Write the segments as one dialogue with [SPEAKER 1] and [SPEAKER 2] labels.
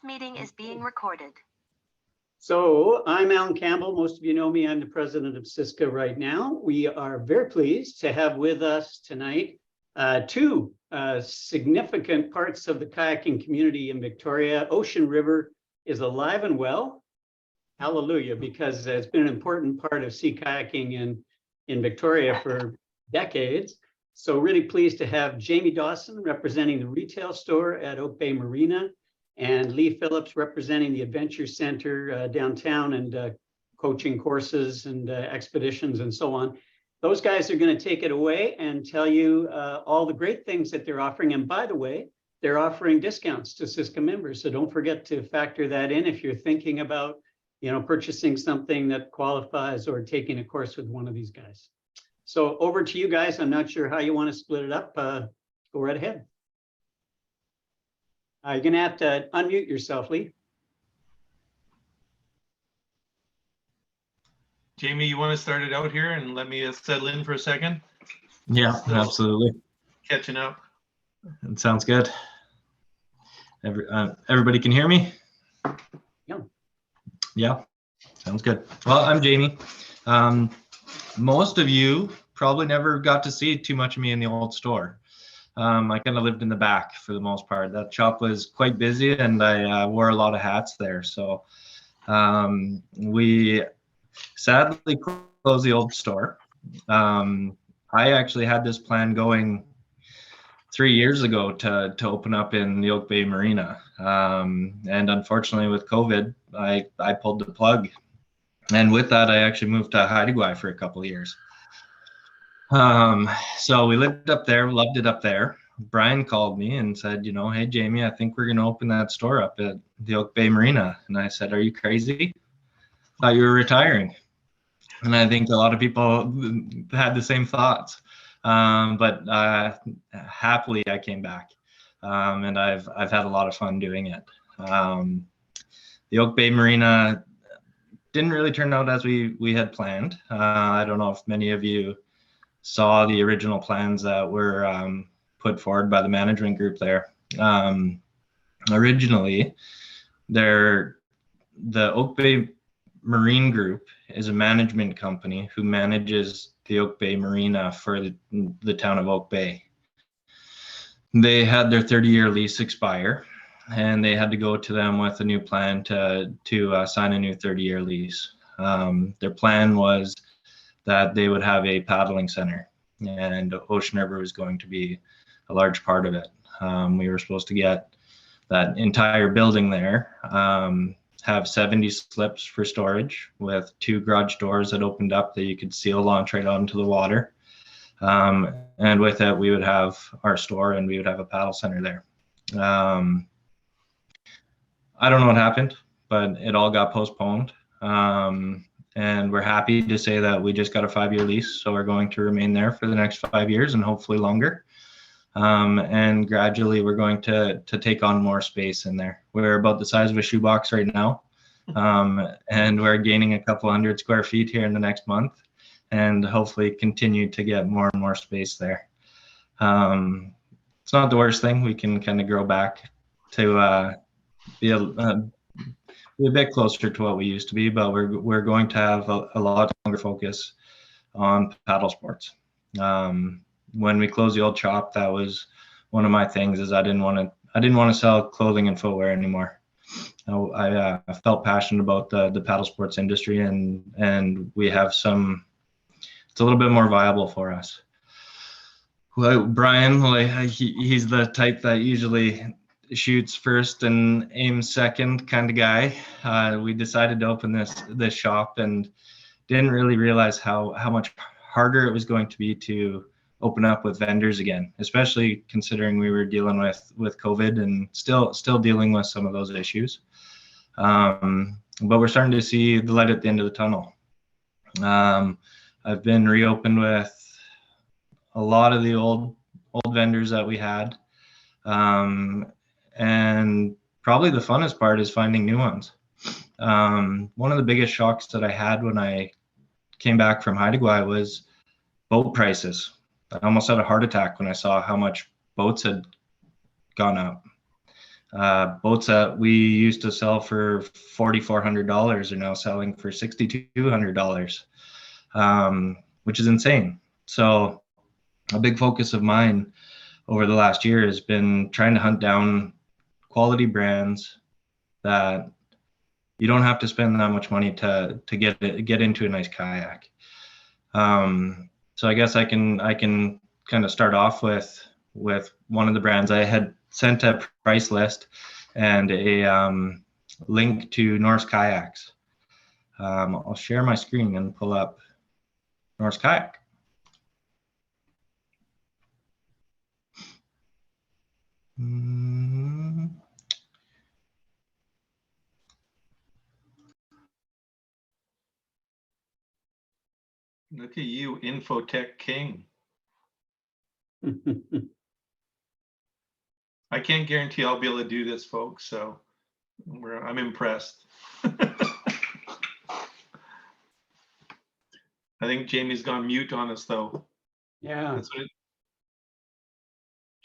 [SPEAKER 1] meeting is being recorded.
[SPEAKER 2] So I'm Alan Campbell. Most of you know me. I'm the president of Siska right now. We are very pleased to have with us tonight two significant parts of the kayaking community in Victoria. Ocean River is alive and well. Hallelujah, because it's been an important part of sea kayaking in Victoria for decades. So really pleased to have Jaime Dawson representing the retail store at Oak Bay Marina, and Lee Phillips representing the Adventure Center downtown and coaching courses and expeditions and so on. Those guys are going to take it away and tell you all the great things that they're offering. And by the way, they're offering discounts to Siska members. So don't forget to factor that in if you're thinking about, purchasing something that qualifies or taking a course with one of these guys. So over to you guys. I'm not sure how you want to split it up. Go right ahead. You're going to have to unmute yourself, Lee.
[SPEAKER 3] Jaime, you want to start it out here and let me settle in for a second?
[SPEAKER 4] Yeah, absolutely.
[SPEAKER 3] Catching up.
[SPEAKER 4] It sounds good. Everybody can hear me? Yeah, sounds good. Well, I'm Jaime. Most of you probably never got to see too much of me in the old store. I kind of lived in the back for the most part. That shop was quite busy and I wore a lot of hats there. So we sadly closed the old store. I actually had this plan going 3 years ago to open up in the Oak Bay Marina. And unfortunately with COVID, I pulled the plug. And with that, I actually moved to Hawaii for a couple of years. So we lived up there, loved it up there. Brian called me and said, hey, Jaime, I think we're going to open that store up at the Oak Bay Marina. And I said, are you crazy? Thought you were retiring. And I think a lot of people had the same thoughts. But happily, I came back. And I've had a lot of fun doing it. The Oak Bay Marina didn't really turn out as we had planned. I don't know if many of you saw the original plans that were put forward by the management group there. Originally, the Oak Bay Marine Group is a management company who manages the Oak Bay Marina for the town of Oak Bay. They had their 30-year lease expire, and they had to go to them with a new plan to sign a new 30-year lease. Their plan was that they would have a paddling center, and Ocean River was going to be a large part of it. We were supposed to get that entire building there, have 70 slips for storage with 2 garage doors that opened up that you could seal launch right onto the water. And with it, we would have our store and we would have a paddle center there. I don't know what happened, but it all got postponed. And we're happy to say that we just got a 5-year lease. So we're going to remain there for the next 5 years and hopefully longer. And gradually we're going to take on more space in there. We're about the size of a shoebox right now. And we're gaining a couple hundred square feet here in the next month and hopefully continue to get more and more space there. It's not the worst thing. We can kind of grow back to be a bit closer to what we used to be, but we're going to have a lot longer focus on paddle sports. When we closed the old shop, that was one of my things. Is I didn't want to sell clothing and footwear anymore. I felt passionate about the paddle sports industry, and we have some. It's a little bit more viable for us. Well, Brian, he's the type that usually shoots first and aims second kind of guy. We decided to open this shop and didn't really realize how much harder it was going to be to open up with vendors again, especially considering we were dealing with COVID and still dealing with some of those issues. But we're starting to see the light at the end of the tunnel. I've been reopened with a lot of the old vendors that we had. And probably the funnest part is finding new ones. One of the biggest shocks that I had when I came back from Hawaii was boat prices. I almost had a heart attack when I saw how much boats had gone up. Boats that we used to sell for $4,400 are now selling for $6,200, which is insane. So a big focus of mine over the last year has been trying to hunt down quality brands that you don't have to spend that much money to get into a nice kayak. So I guess I can kind of start off with one of the brands. I had sent a price list and a link to Norse kayaks. I'll share my screen and pull up Norse kayak.
[SPEAKER 3] Look at you, Infotech King. I can't guarantee I'll be able to do this, folks, so I'm impressed. I think Jamie's gone mute on us, though.
[SPEAKER 2] Yeah.
[SPEAKER 3] That's what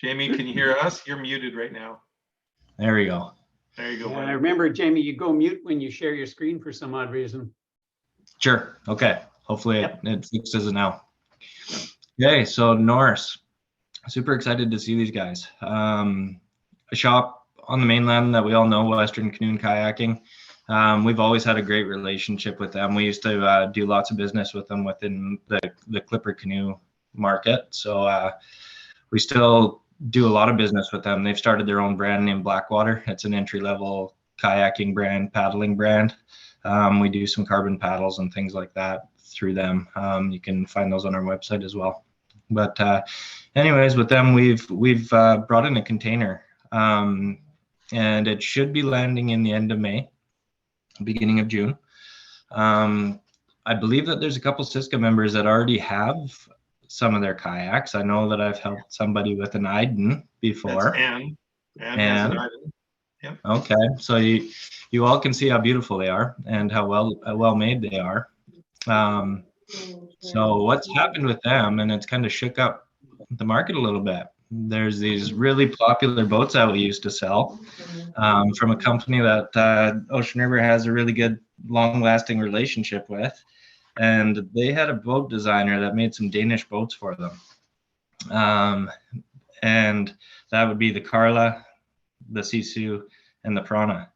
[SPEAKER 3] Jamie, can you hear us? You're muted right now.
[SPEAKER 4] There we go.
[SPEAKER 3] There you go.
[SPEAKER 2] Yeah, I remember, Jamie, you go mute when you share your screen for some odd reason.
[SPEAKER 4] Sure. Okay. Hopefully it fixes it now. Okay, so Norse. Super excited to see these guys. A shop on the mainland that we all know, Western Canoe and Kayaking. We've always had a great relationship with them. We used to do lots of business with them within the Clipper canoe market. So we still do a lot of business with them. They've started their own brand named Blackwater. It's an entry-level kayaking brand, paddling brand. We do some carbon paddles and things like that through them. You can find those on our website as well. But anyways, with them, we've brought in a container, and it should be landing in the end of May, beginning of June. I believe that there's a couple Siska members that already have some of their kayaks. I know that I've helped somebody with an Idun before.
[SPEAKER 3] That's Anne. Anne has an Idun. Yep.
[SPEAKER 4] Okay, so you all can see how beautiful they are and how well made they are. So what's happened with them, and it's kind of shook up the market a little bit. There's these really popular boats that we used to sell from a company that Ocean River has a really good, long-lasting relationship with, and they had a boat designer that made some Danish boats for them, and that would be the Carla, the Sisu, and the Prana.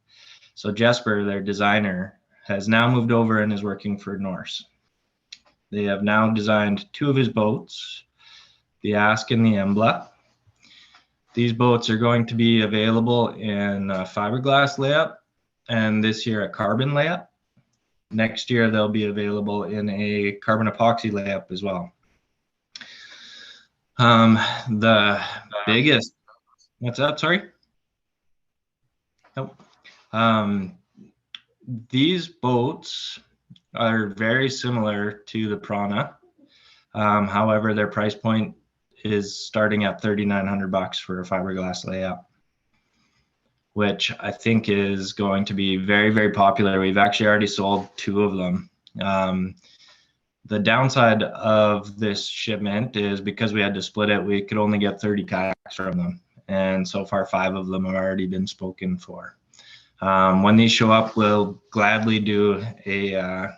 [SPEAKER 4] So Jesper, their designer, has now moved over and is working for Norse. They have now designed two of his boats, the Ask and the Embla. These boats are going to be available in fiberglass layup, and this year a carbon layup. Next year they'll be available in a carbon epoxy layup as well. The biggest, what's that? Sorry. Nope. These boats are very similar to the Prana. However, their price point is starting at $3,900 for a fiberglass layup, which I think is going to be very, very popular. We've actually already sold two of them. The downside of this shipment is because we had to split it, we could only get 30 kayaks from them. And so far, 5 of them have already been spoken for. When these show up, we'll gladly do a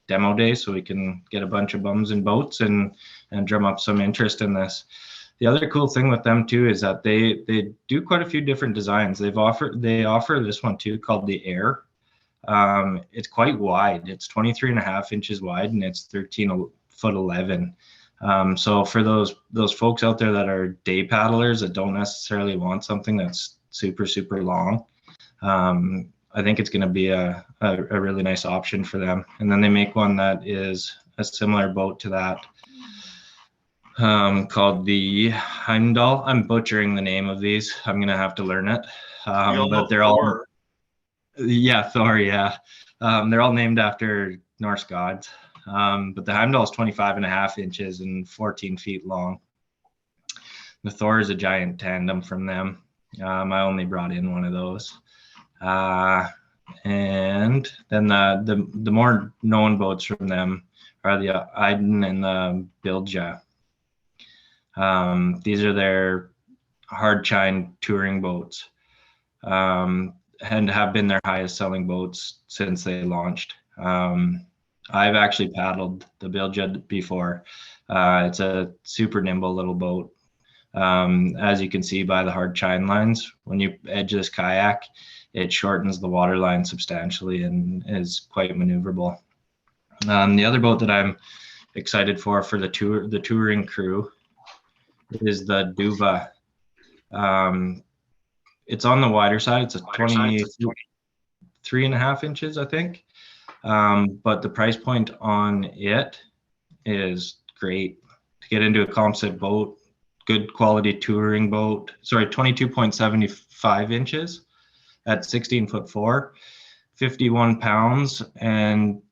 [SPEAKER 4] demo day so we can get a bunch of bums in boats and drum up some interest in this. The other cool thing with them too is that they do quite a few different designs. They offer this one too called the Air. It's quite wide. It's 23.5 inches wide and it's 13'11". So for those folks out there that are day paddlers that don't necessarily want something that's super, super long, I think it's going to be a really nice option for them. And then they make one that is a similar boat to that, called the Heimdall. I'm butchering the name of these. I'm going to have to learn it. But they're all, yeah, Thor, yeah. They're all named after Norse gods. But the Heimdall is 25.5 inches and 14 feet long. The Thor is a giant tandem from them. I only brought in one of those. And then the more known boats from them are the Idun and the Bilja. These are their hard chine touring boats. and have been their highest selling boats since they launched. I've actually paddled the Bilge before. It's a super nimble little boat. As you can see by the hard chine lines, when you edge this kayak, it shortens the water line substantially and is quite maneuverable. The other boat that I'm excited for the touring crew is the Duva. It's on the wider side. It's a 23.5 inches, I think. But the price point on it is great. To get into a composite boat, good quality touring boat, 22.75 inches at 16'4", 51 pounds, and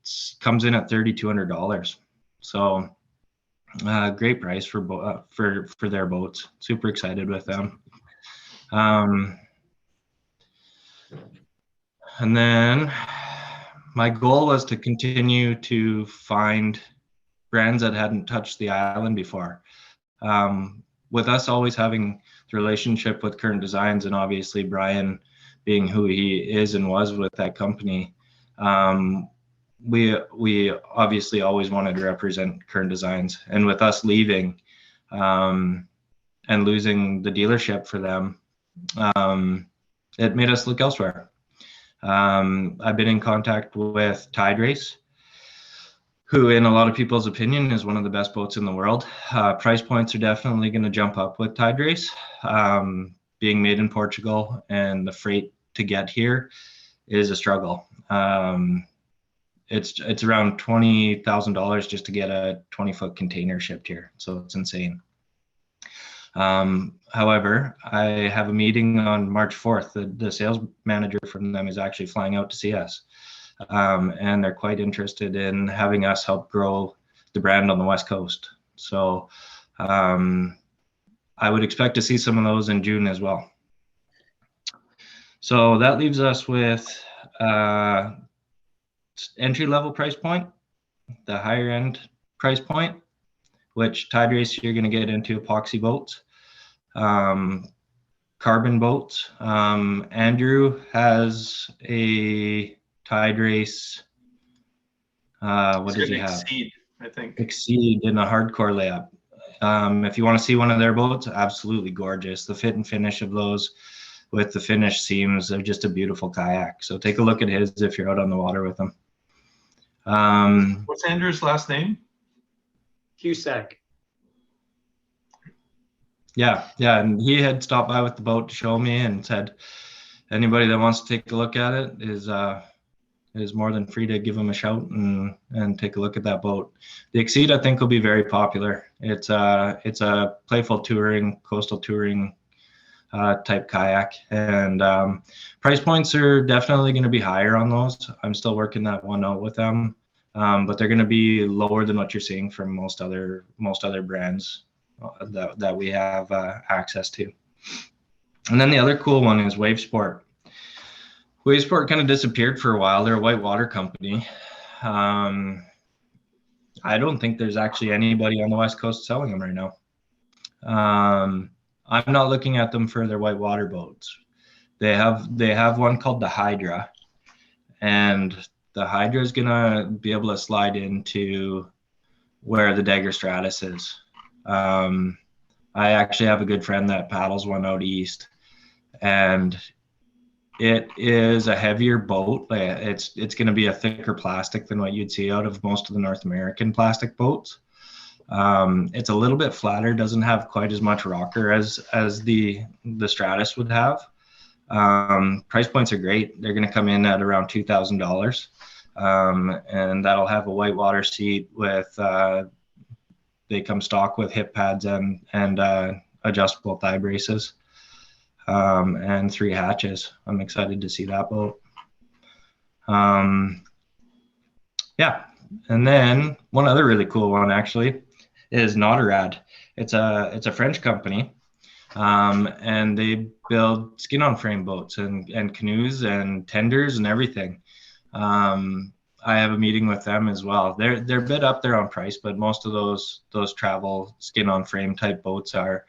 [SPEAKER 4] comes in at $3,200. So great price for their boats. Super excited with them. And then my goal was to continue to find brands that hadn't touched the island before. With us always having the relationship with Current Designs, and obviously Brian being who he is and was with that company, we obviously always wanted to represent Current Designs. And with us leaving and losing the dealership for them, it made us look elsewhere. I've been in contact with Tiderace, who in a lot of people's opinion is one of the best boats in the world. Price points are definitely going to jump up with Tiderace. Being made in Portugal, and the freight to get here is a struggle. It's around $20,000 just to get a 20-foot container shipped here. So it's insane. However, I have a meeting on March 4th. The sales manager from them is actually flying out to see us. And they're quite interested in having us help grow the brand on the West Coast. So I would expect to see some of those in June as well. So that leaves us with entry-level price point, the higher end price point, which Tiderace, you're going to get into epoxy boats, carbon boats. Andrew has a Tiderace, what does he have?
[SPEAKER 3] Exceed, I think.
[SPEAKER 4] Exceed in a hardcore layup. If you want to see one of their boats, absolutely gorgeous. The fit and finish of those with the finished seams, they're just a beautiful kayak. So take a look at his if you're out on the water with them.
[SPEAKER 3] What's Andrew's last name?
[SPEAKER 2] Cusack.
[SPEAKER 4] Yeah, and he had stopped by with the boat to show me and said anybody that wants to take a look at it is more than free to give him a shout and take a look at that boat. The Exceed, I think, will be very popular. It's a playful touring, coastal touring type kayak, and price points are definitely going to be higher on those. I'm still working that one out with them, but they're going to be lower than what you're seeing from most other brands that we have access to. And then the other cool one is Wave Sport. Wave Sport kind of disappeared for a while. They're a whitewater company. I don't think there's actually anybody on the West Coast selling them right now. I'm not looking at them for their whitewater boats. They have one called the Hydra, and the Hydra is gonna be able to slide into where the Dagger Stratus is. I actually have a good friend that paddles one out east, and it is a heavier boat. It's going to be a thicker plastic than what you'd see out of most of the North American plastic boats. It's a little bit flatter, doesn't have quite as much rocker as the Stratus would have. Price points are great. They're going to come in at around $2,000, and that'll have a whitewater seat with they come stock with hip pads and adjustable thigh braces, and 3 hatches. I'm excited to see that boat. Yeah, and then one other really cool one actually is Nautorad. It's a French company, and they build skin-on-frame boats and canoes and tenders and everything. I have a meeting with them as well. They're a bit up there on price, but most of those travel skin-on-frame type boats are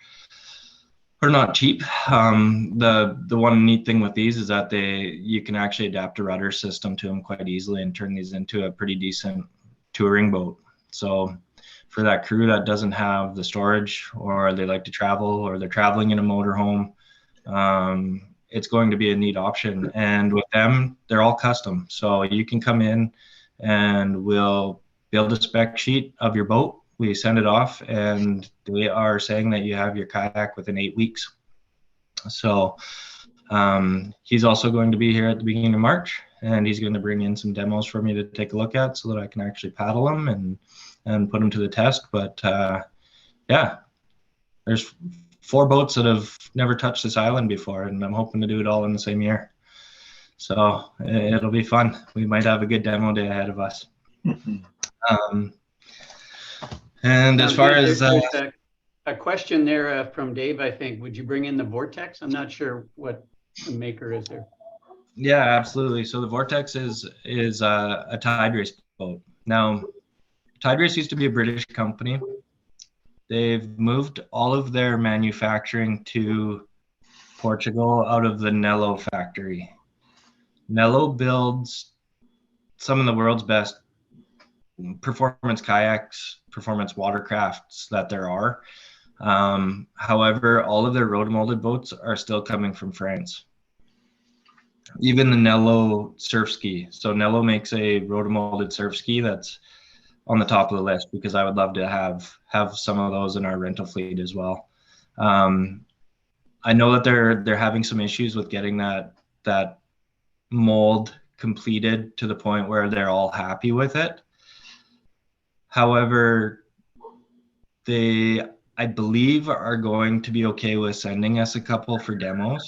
[SPEAKER 4] are not cheap. The one neat thing with these is that you can actually adapt a rudder system to them quite easily and turn these into a pretty decent touring boat. So for that crew that doesn't have the storage, or they like to travel, or they're traveling in a motorhome, it's going to be a neat option. And with them, they're all custom. So you can come in and we'll build a spec sheet of your boat. We send it off, and they are saying that you have your kayak within 8 weeks. So he's also going to be here at the beginning of March, and he's going to bring in some demos for me to take a look at so that I can actually paddle them and put them to the test. But yeah, there's 4 boats that have never touched this island before, and I'm hoping to do it all in the same year. So it'll be fun. We might have a good demo day ahead of us. And as far as
[SPEAKER 2] there's a question there from Dave, I think. Would you bring in the Vortex? I'm not sure what the maker is there.
[SPEAKER 4] Yeah, absolutely. So the Vortex is a Tiderace boat. Now, Tiderace used to be a British company. They've moved all of their manufacturing to Portugal out of the Nello factory. Nello builds some of the world's best performance kayaks, performance watercrafts that there are. However, all of their road molded boats are still coming from France. Even the Nello surf ski. So Nello makes a road molded surf ski that's on the top of the list, because I would love to have some of those in our rental fleet as well. I know that they're having some issues with getting that mold completed to the point where they're all happy with it. However, they, I believe, are going to be okay with sending us a couple for demos.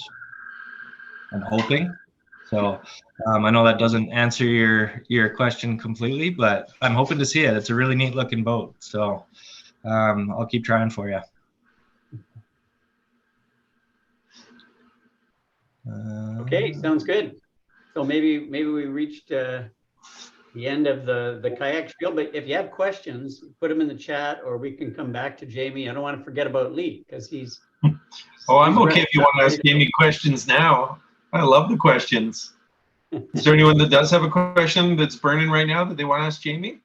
[SPEAKER 4] I'm hoping. So I know that doesn't answer your question completely, but I'm hoping to see it. It's a really neat looking boat. So I'll keep trying for you.
[SPEAKER 2] Okay, sounds good. So maybe we reached the end of the kayak spiel, but if you have questions, put them in the chat, or we can come back to Jaime. I don't want to forget about Lee, because he's
[SPEAKER 3] Oh, I'm okay if you want to ask Jaime questions now. I love the questions. Is there anyone that does have a question that's burning right now that they want to ask Jaime?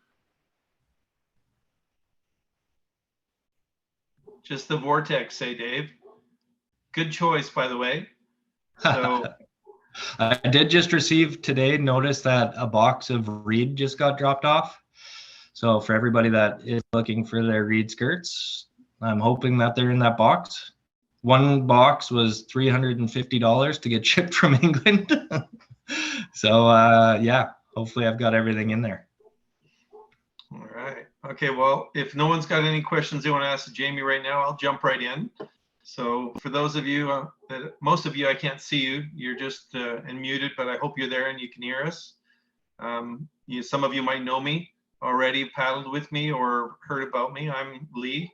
[SPEAKER 3] Just the Vortex, say Dave. Good choice, by the way. So
[SPEAKER 4] I did just receive today notice that a box of reed just got dropped off. So for everybody that is looking for their reed skirts, I'm hoping that they're in that box. One box was $350 to get shipped from England. So yeah, hopefully I've got everything in there.
[SPEAKER 3] all right. Okay, well, if no one's got any questions they want to ask Jaime right now, I'll jump right in. So for those of you, most of you, I can't see you. You're just unmuted, but I hope you're there and you can hear us. Some of you might know me already, paddled with me or heard about me. I'm Lee.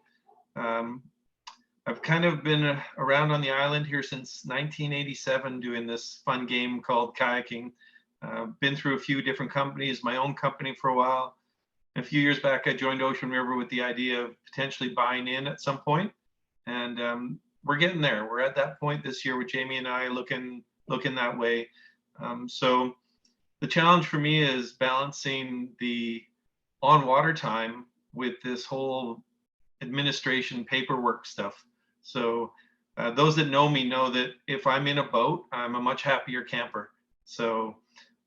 [SPEAKER 3] I've kind of been around on the island here since 1987 doing this fun game called kayaking. Been through a few different companies, my own company for a while. A few years back, I joined Ocean River with the idea of potentially buying in at some point. And we're getting there. We're at that point this year with Jaime and I looking that way. So the challenge for me is balancing the on-water time with this whole administration paperwork stuff. So those that know me know that if I'm in a boat, I'm a much happier camper. So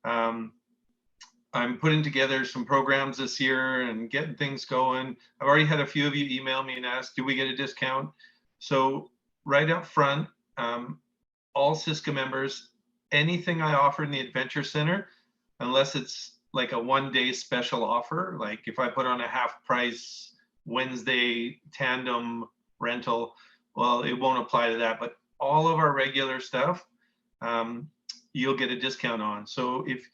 [SPEAKER 3] I'm putting together some programs this year and getting things going. I've already had a few of you email me and ask, do we get a discount? So right up front, all Siska members, anything I offer in the Adventure Center, unless it's like a one-day special offer, like if I put on a half price Wednesday tandem rental, well, it won't apply to that. But all of our regular stuff, you'll get a discount on. So if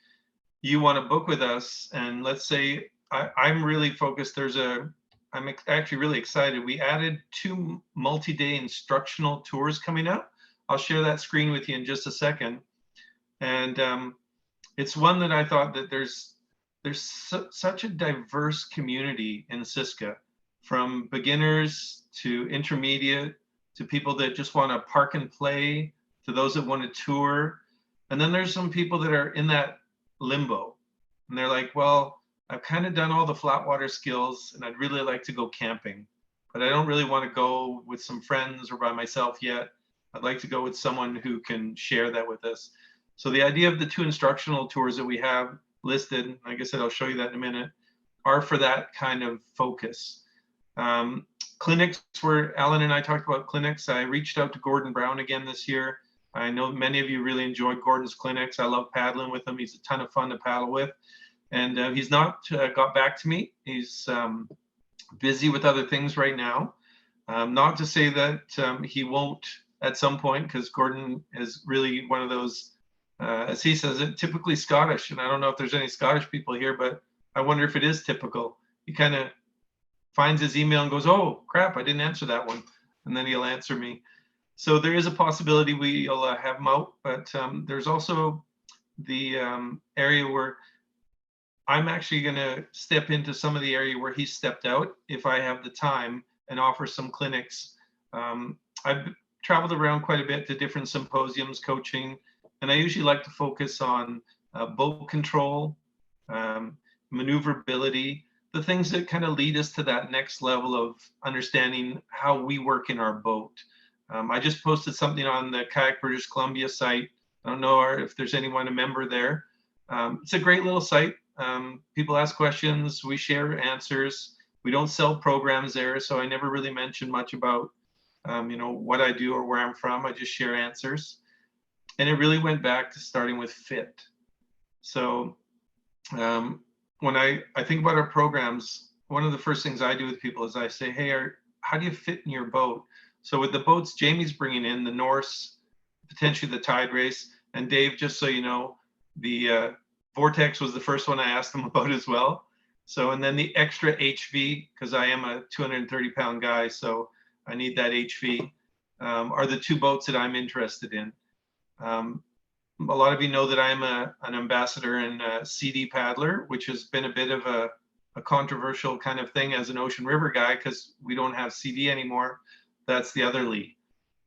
[SPEAKER 3] you want to book with us, and let's say I'm really focused, I'm actually really excited. We added 2 multi-day instructional tours coming up. I'll share that screen with you in just a second. And it's one that I thought that there's such a diverse community in Siska, from beginners to intermediate to people that just want to park and play, to those that want to tour. And then there's some people that are in that limbo. And they're like, well, I've kind of done all the flat water skills and I'd really like to go camping, but I don't really want to go with some friends or by myself yet. I'd like to go with someone who can share that with us. So the idea of the 2 instructional tours that we have listed, like I said, I'll show you that in a minute, are for that kind of focus. Clinics, where Alan and I talked about clinics. I reached out to Gordon Brown again this year. I know many of you really enjoyed Gordon's clinics. I love paddling with him. He's a ton of fun to paddle with. And he's not got back to me. He's busy with other things right now. Not to say that he won't at some point, because Gordon is really one of those, as he says it, typically Scottish. And I don't know if there's any Scottish people here, but I wonder if it is typical. He kind of finds his email and goes, oh, crap, I didn't answer that one. And then he'll answer me. So there is a possibility we'll have him out, but there's also the area where I'm actually going to step into some of the area where he stepped out if I have the time and offer some clinics. I've traveled around quite a bit to different symposiums, coaching, and I usually like to focus on boat control, maneuverability, the things that kind of lead us to that next level of understanding how we work in our boat. I just posted something on the Kayak British Columbia site. I don't know if there's anyone a member there. It's a great little site. People ask questions, we share answers. We don't sell programs there, so I never really mention much about what I do or where I'm from. I just share answers. And it really went back to starting with fit. So when I think about our programs, one of the first things I do with people is I say, hey, how do you fit in your boat? So with the boats Jamie's bringing in, the Norse, potentially the Tiderace, and Dave, just so you know, the Vortex was the first one I asked them about as well. So, and then the extra HV, because I am a 230-pound guy, so I need that HV, are the 2 boats that I'm interested in. A lot of you know that I'm an ambassador and a CD paddler, which has been a bit of a controversial kind of thing as an Ocean River guy, because we don't have CD anymore. That's the other Lee.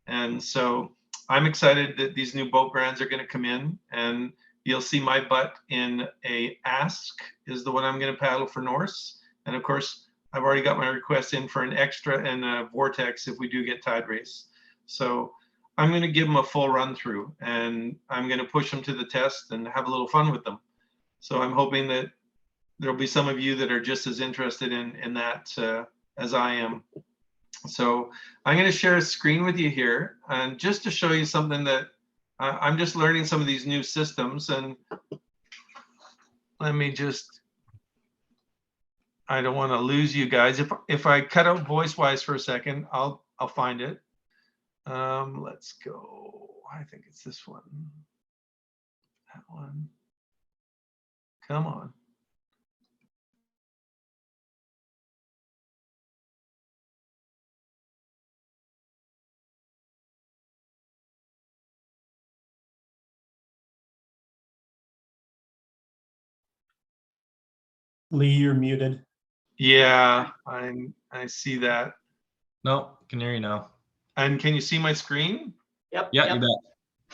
[SPEAKER 3] And so I'm excited that these new boat brands are going to come in, and you'll see my butt in a Ask is the one I'm going to paddle for Norse. And of course, I've already got my request in for an extra and a Vortex if we do get Tiderace. So I'm going to give them a full run through, and I'm going to push them to the test and have a little fun with them. So I'm hoping that there'll be some of you that are just as interested in that as I am. So I'm going to share a screen with you here, and just to show you something that I'm just learning some of these new systems. And let me just, I don't want to lose you guys. If I cut out voice-wise for a second, I'll find it. Let's go. I think it's this one. That one. Come on.
[SPEAKER 1] Lee, you're muted.
[SPEAKER 3] Yeah, I see that.
[SPEAKER 4] No, can hear you now.
[SPEAKER 3] And can you see my screen?
[SPEAKER 2] Yep.
[SPEAKER 4] Yeah,
[SPEAKER 2] yep.
[SPEAKER 4] you bet.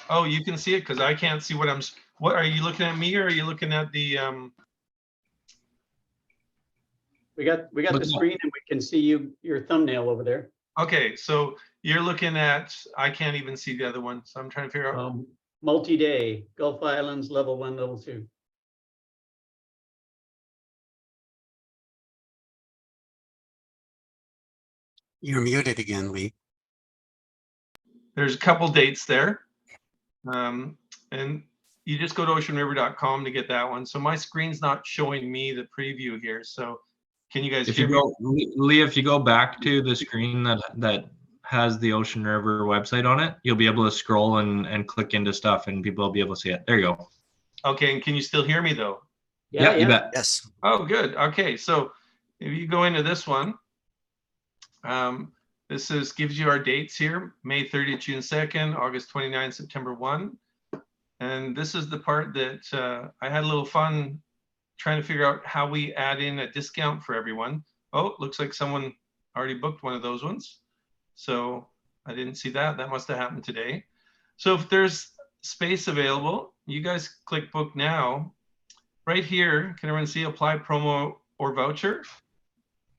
[SPEAKER 3] Oh, you can see it, because I can't see what are you looking at, me, or are you looking at the
[SPEAKER 2] We got the screen, and we can see your thumbnail over there.
[SPEAKER 3] Okay, so you're looking at, I can't even see the other one, so I'm trying to figure out.
[SPEAKER 2] Multi-day, Gulf Islands, level 1, level 2.
[SPEAKER 5] You're muted again, Lee.
[SPEAKER 3] There's a couple dates there. And you just go to oceanriver.com to get that one. So my screen's not showing me the preview here. So can you guys hear me?
[SPEAKER 4] Lee, if you go back to the screen that has the Ocean River website on it, you'll be able to scroll and click into stuff, and people will be able to see it. There you go.
[SPEAKER 3] Okay, and can you still hear me though?
[SPEAKER 4] Yeah, you bet.
[SPEAKER 5] Yes.
[SPEAKER 3] Oh, good. Okay, so if you go into this one, this gives you our dates here: May 30th, June 2nd, August 29th, September 1. And this is the part that I had a little fun trying to figure out how we add in a discount for everyone. Oh, looks like someone already booked one of those ones. So I didn't see that. That must have happened today. So if there's space available, you guys click book now. Right here, can everyone see apply promo or voucher?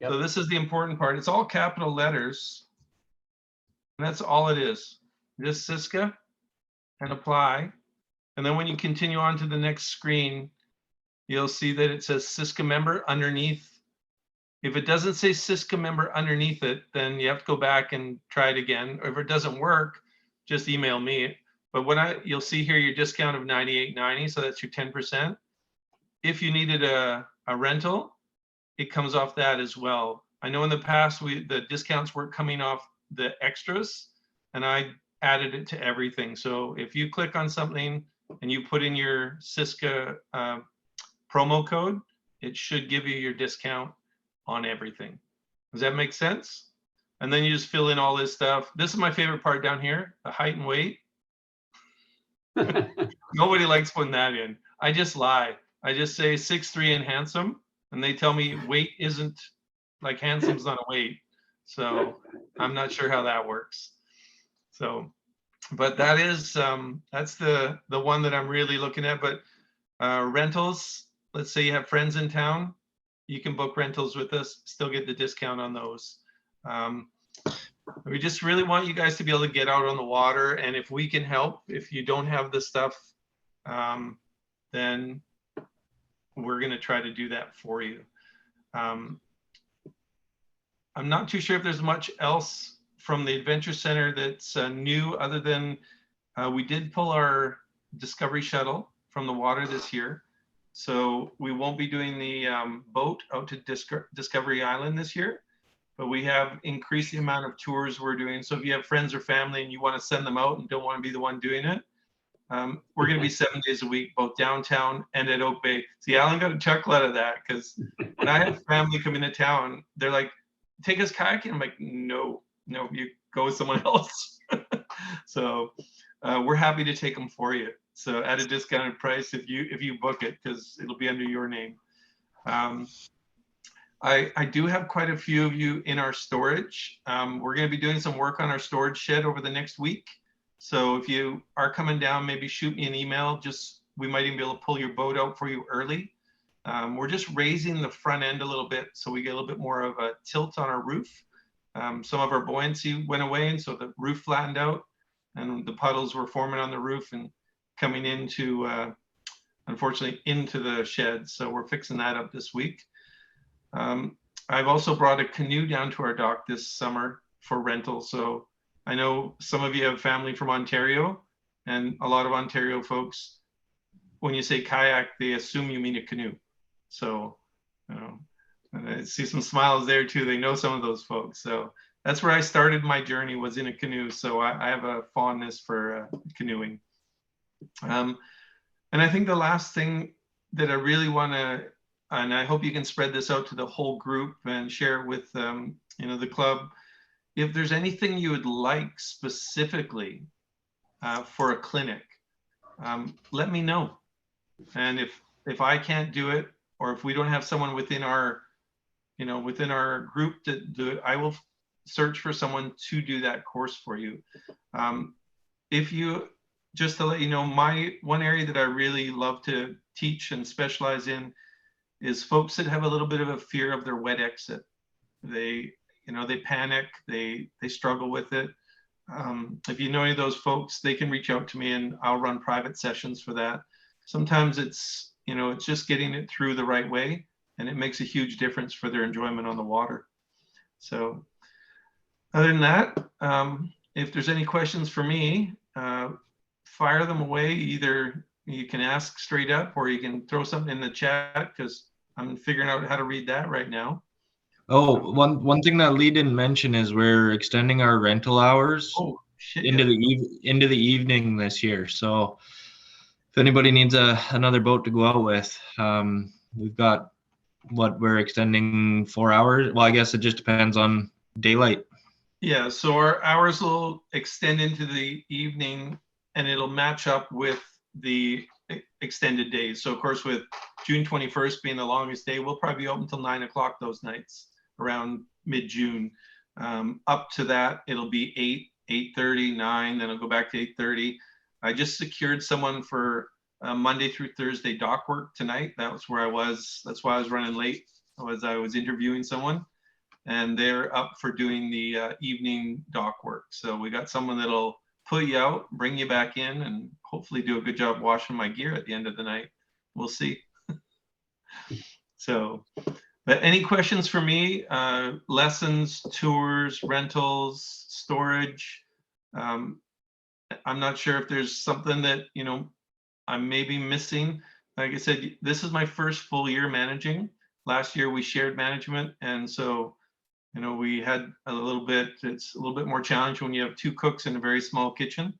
[SPEAKER 2] Yep.
[SPEAKER 3] So this is the important part. It's all capital letters. And that's all it is. Just Siska and apply. And then when you continue on to the next screen, you'll see that it says Siska member underneath. If it doesn't say Siska member underneath it, then you have to go back and try it again. Or if it doesn't work, just email me. But you'll see here your discount of $98.90, so that's your 10%. If you needed a rental, it comes off that as well. I know in the past the discounts weren't coming off the extras, and I added it to everything. So if you click on something and you put in your Siska promo code, it should give you your discount on everything. Does that make sense? And then you just fill in all this stuff. This is my favorite part down here, the height and weight. Nobody likes putting that in. I just lie. I just say 6'3" and handsome, and they tell me weight isn't, like handsome's not a weight. So I'm not sure how that works. So, but that is, that's the one that I'm really looking at. But rentals, let's say you have friends in town, you can book rentals with us, still get the discount on those. We just really want you guys to be able to get out on the water. And if we can help, if you don't have the stuff, then we're going to try to do that for you. I'm not too sure if there's much else from the Adventure Center that's new, other than we did pull our Discovery Shuttle from the water this year. So we won't be doing the boat out to Discovery Island this year, but we have increased the amount of tours we're doing. So if you have friends or family and you want to send them out and don't want to be the one doing it, we're going to be 7 days a week, both downtown and at Oak Bay. See, Alan got a chuckle out of that, because when I have family come into town, they're like, take us kayaking. I'm like, no, you go with someone else. So we're happy to take them for you. So at a discounted price if you book it, because it'll be under your name. I do have quite a few of you in our storage. We're going to be doing some work on our storage shed over the next week. So if you are coming down, maybe shoot me an email. We might even be able to pull your boat out for you early. We're just raising the front end a little bit, so we get a little bit more of a tilt on our roof. Some of our buoyancy went away, and so the roof flattened out, and the puddles were forming on the roof and coming into, unfortunately, into the shed. So we're fixing that up this week. I've also brought a canoe down to our dock this summer for rental. So I know some of you have family from Ontario, and a lot of Ontario folks, when you say kayak, they assume you mean a canoe. So, and I see some smiles there too. They know some of those folks. So that's where I started my journey, was in a canoe. So I have a fondness for canoeing. And I think the last thing that I really want to, and I hope you can spread this out to the whole group and share it with the club. If there's anything you would like specifically for a clinic, let me know. And if I can't do it, or if we don't have someone within our group to do it, I will search for someone to do that course for you. Just to let you know, my one area that I really love to teach and specialize in is folks that have a little bit of a fear of their wet exit. They panic, they struggle with it. If you know any of those folks, they can reach out to me and I'll run private sessions for that. Sometimes it's just getting it through the right way, and it makes a huge difference for their enjoyment on the water. So other than that, if there's any questions for me, fire them away. Either you can ask straight up, or you can throw something in the chat, because I'm figuring out how to read that right now.
[SPEAKER 4] Oh, one thing that Lee didn't mention is we're extending our rental hours into the evening this year. So if anybody needs another boat to go out with, we've got we're extending 4 hours. Well, I guess it just depends on daylight. Yeah, so our hours will extend into the evening, and it'll match up with the extended days. So of course, with June 21st being the longest day, we'll probably be open until 9 o'clock those nights around mid-June. Up to that, it'll be 8
[SPEAKER 3] 8:30, 9, then I'll go back to 8:30. I just secured someone for Monday through Thursday dock work tonight. That was where I was. That's why I was running late. I was interviewing someone, and they're up for doing the evening dock work. So we got someone that'll put you out, bring you back in, and hopefully do a good job washing my gear at the end of the night. We'll see. So, but any questions for me? Lessons, tours, rentals, storage. I'm not sure if there's something that, you know, I'm maybe missing. Like I said, this is my first full year managing. Last year we shared management, and so, you know, we had a little bit, it's a little bit more challenging when you have 2 cooks in a very small kitchen.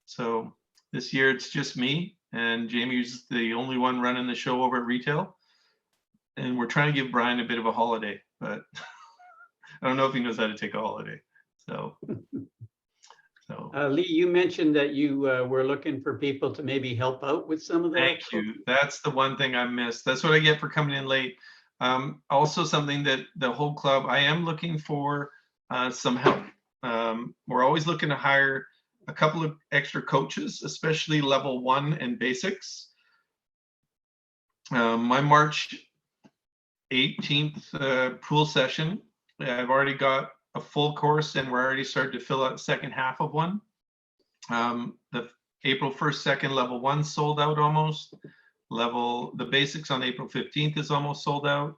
[SPEAKER 3] So this year it's just me, and Jamie's the only one running the show over at retail. And we're trying to give Brian a bit of a holiday, but I don't know if he knows how to take a holiday. So.
[SPEAKER 2] Lee, you mentioned that you were looking for people to maybe help out with some of that.
[SPEAKER 3] Thank you. That's the one thing I missed. That's what I get for coming in late. Also something that the whole club, I am looking for some help. We're always looking to hire a couple of extra coaches, especially level 1 and basics. My March 18th pool session, I've already got a full course, and we're already starting to fill out the second half of one. The April 1st, 2nd level 1 sold out almost. The basics on April 15th is almost sold out.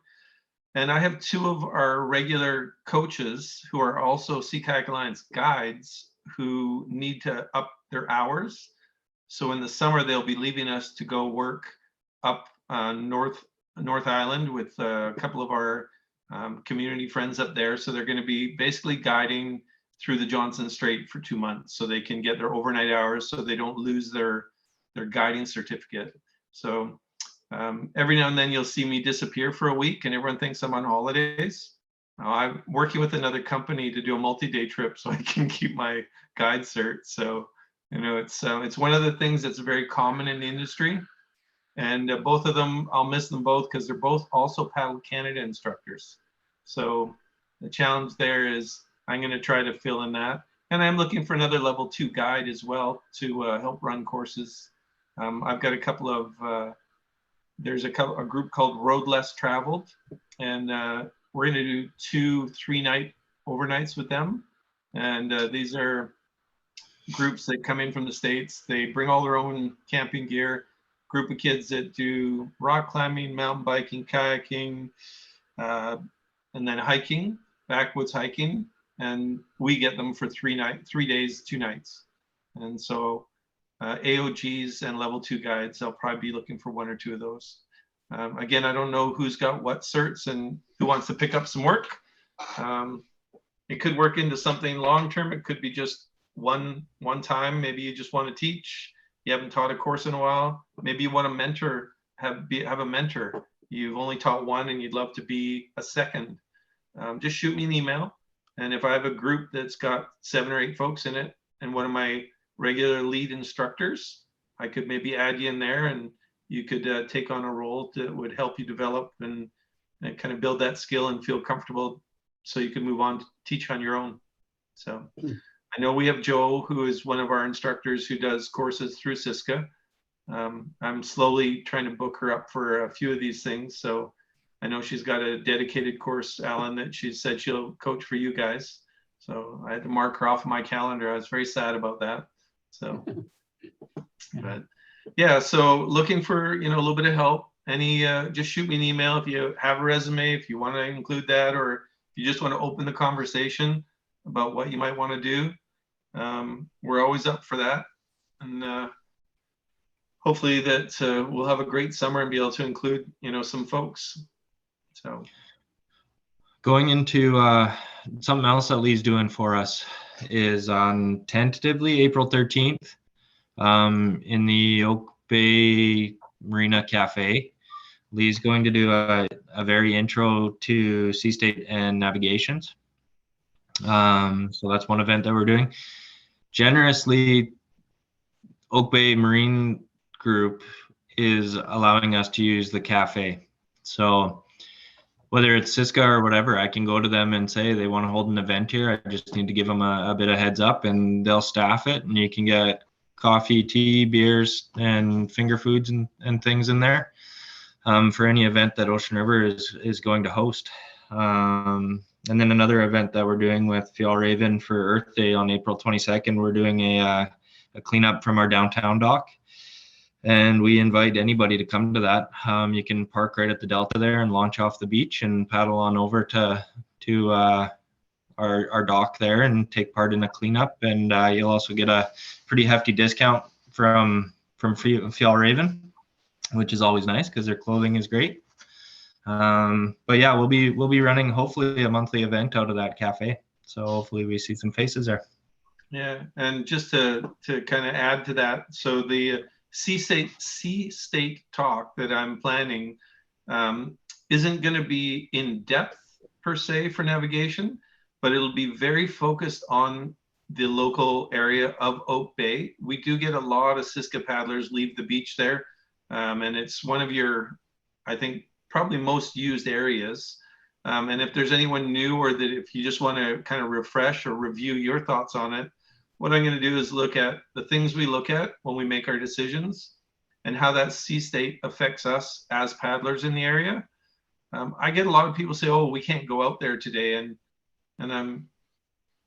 [SPEAKER 3] And I have 2 of our regular coaches who are also Sea Kayak Alliance guides who need to up their hours. So in the summer, they'll be leaving us to go work up North Island with a couple of our community friends up there. So they're going to be basically guiding through the Johnson Strait for 2 months, so they can get their overnight hours, so they don't lose their guiding certificate. So every now and then you'll see me disappear for a week, and everyone thinks I'm on holidays. I'm working with another company to do a multi-day trip so I can keep my guide cert. So, you know, it's one of the things that's very common in the industry. And both of them, I'll miss them both because they're both also Paddle Canada instructors. So the challenge there is I'm going to try to fill in that. And I'm looking for another level 2 guide as well to help run courses. I've got a couple of, there's a group called Road Less Traveled, and we're going to do 2 3-night overnights with them. And these are groups that come in from the States. They bring all their own camping gear. Group of kids that do rock climbing, mountain biking, kayaking, and then hiking, backwoods hiking. And we get them for 3 days, 2 nights. And so AOGs and level 2 guides, I'll probably be looking for 1 or 2 of those. Again, I don't know who's got what certs and who wants to pick up some work. It could work into something long-term. It could be just one time. Maybe you just want to teach. You haven't taught a course in a while. Maybe you want to mentor, have a mentor. You've only taught 1 and you'd love to be a second. Just shoot me an email. And if I have a group that's got 7 or 8 folks in it and one of my regular lead instructors, I could maybe add you in there, and you could take on a role that would help you develop and kind of build that skill and feel comfortable so you can move on to teach on your own. So I know we have Joe, who is one of our instructors who does courses through Siska. I'm slowly trying to book her up for a few of these things. So I know she's got a dedicated course, Alan, that she said she'll coach for you guys. So I had to mark her off my calendar. I was very sad about that. So, but yeah, so looking for, you know, a little bit of help. Just shoot me an email if you have a resume, if you want to include that, or if you just want to open the conversation about what you might want to do. We're always up for that. And hopefully that we'll have a great summer and be able to include, you know, some folks. So
[SPEAKER 4] going into something else that Lee's doing for us is on tentatively April 13th in the Oak Bay Marina Cafe. Lee's going to do a very intro to sea state and navigations. So that's one event that we're doing. Generously, Oak Bay Marine Group is allowing us to use the cafe. So whether it's Siska or whatever, I can go to them and say they want to hold an event here. I just need to give them a bit of heads up, and they'll staff it, and you can get coffee, tea, beers, and finger foods and things in there for any event that Ocean River is going to host. And then another event that we're doing with Fjallraven for Earth Day on April 22nd, we're doing a cleanup from our downtown dock. And we invite anybody to come to that. You can park right at the Delta there and launch off the beach and paddle on over to our dock there and take part in a cleanup. And you'll also get a pretty hefty discount from Fjallraven, which is always nice because their clothing is great. But yeah, we'll be running hopefully a monthly event out of that cafe. So hopefully we see some faces there.
[SPEAKER 3] Yeah, and just to kind of add to that, so the sea state talk that I'm planning isn't going to be in depth per se for navigation, but it'll be very focused on the local area of Oak Bay. We do get a lot of Siska paddlers leave the beach there, and it's one of your, I think, probably most used areas. And if there's anyone new, or that if you just want to kind of refresh or review your thoughts on it, what I'm going to do is look at the things we look at when we make our decisions and how that sea state affects us as paddlers in the area. I get a lot of people say, "Oh, we can't go out there today," and I'm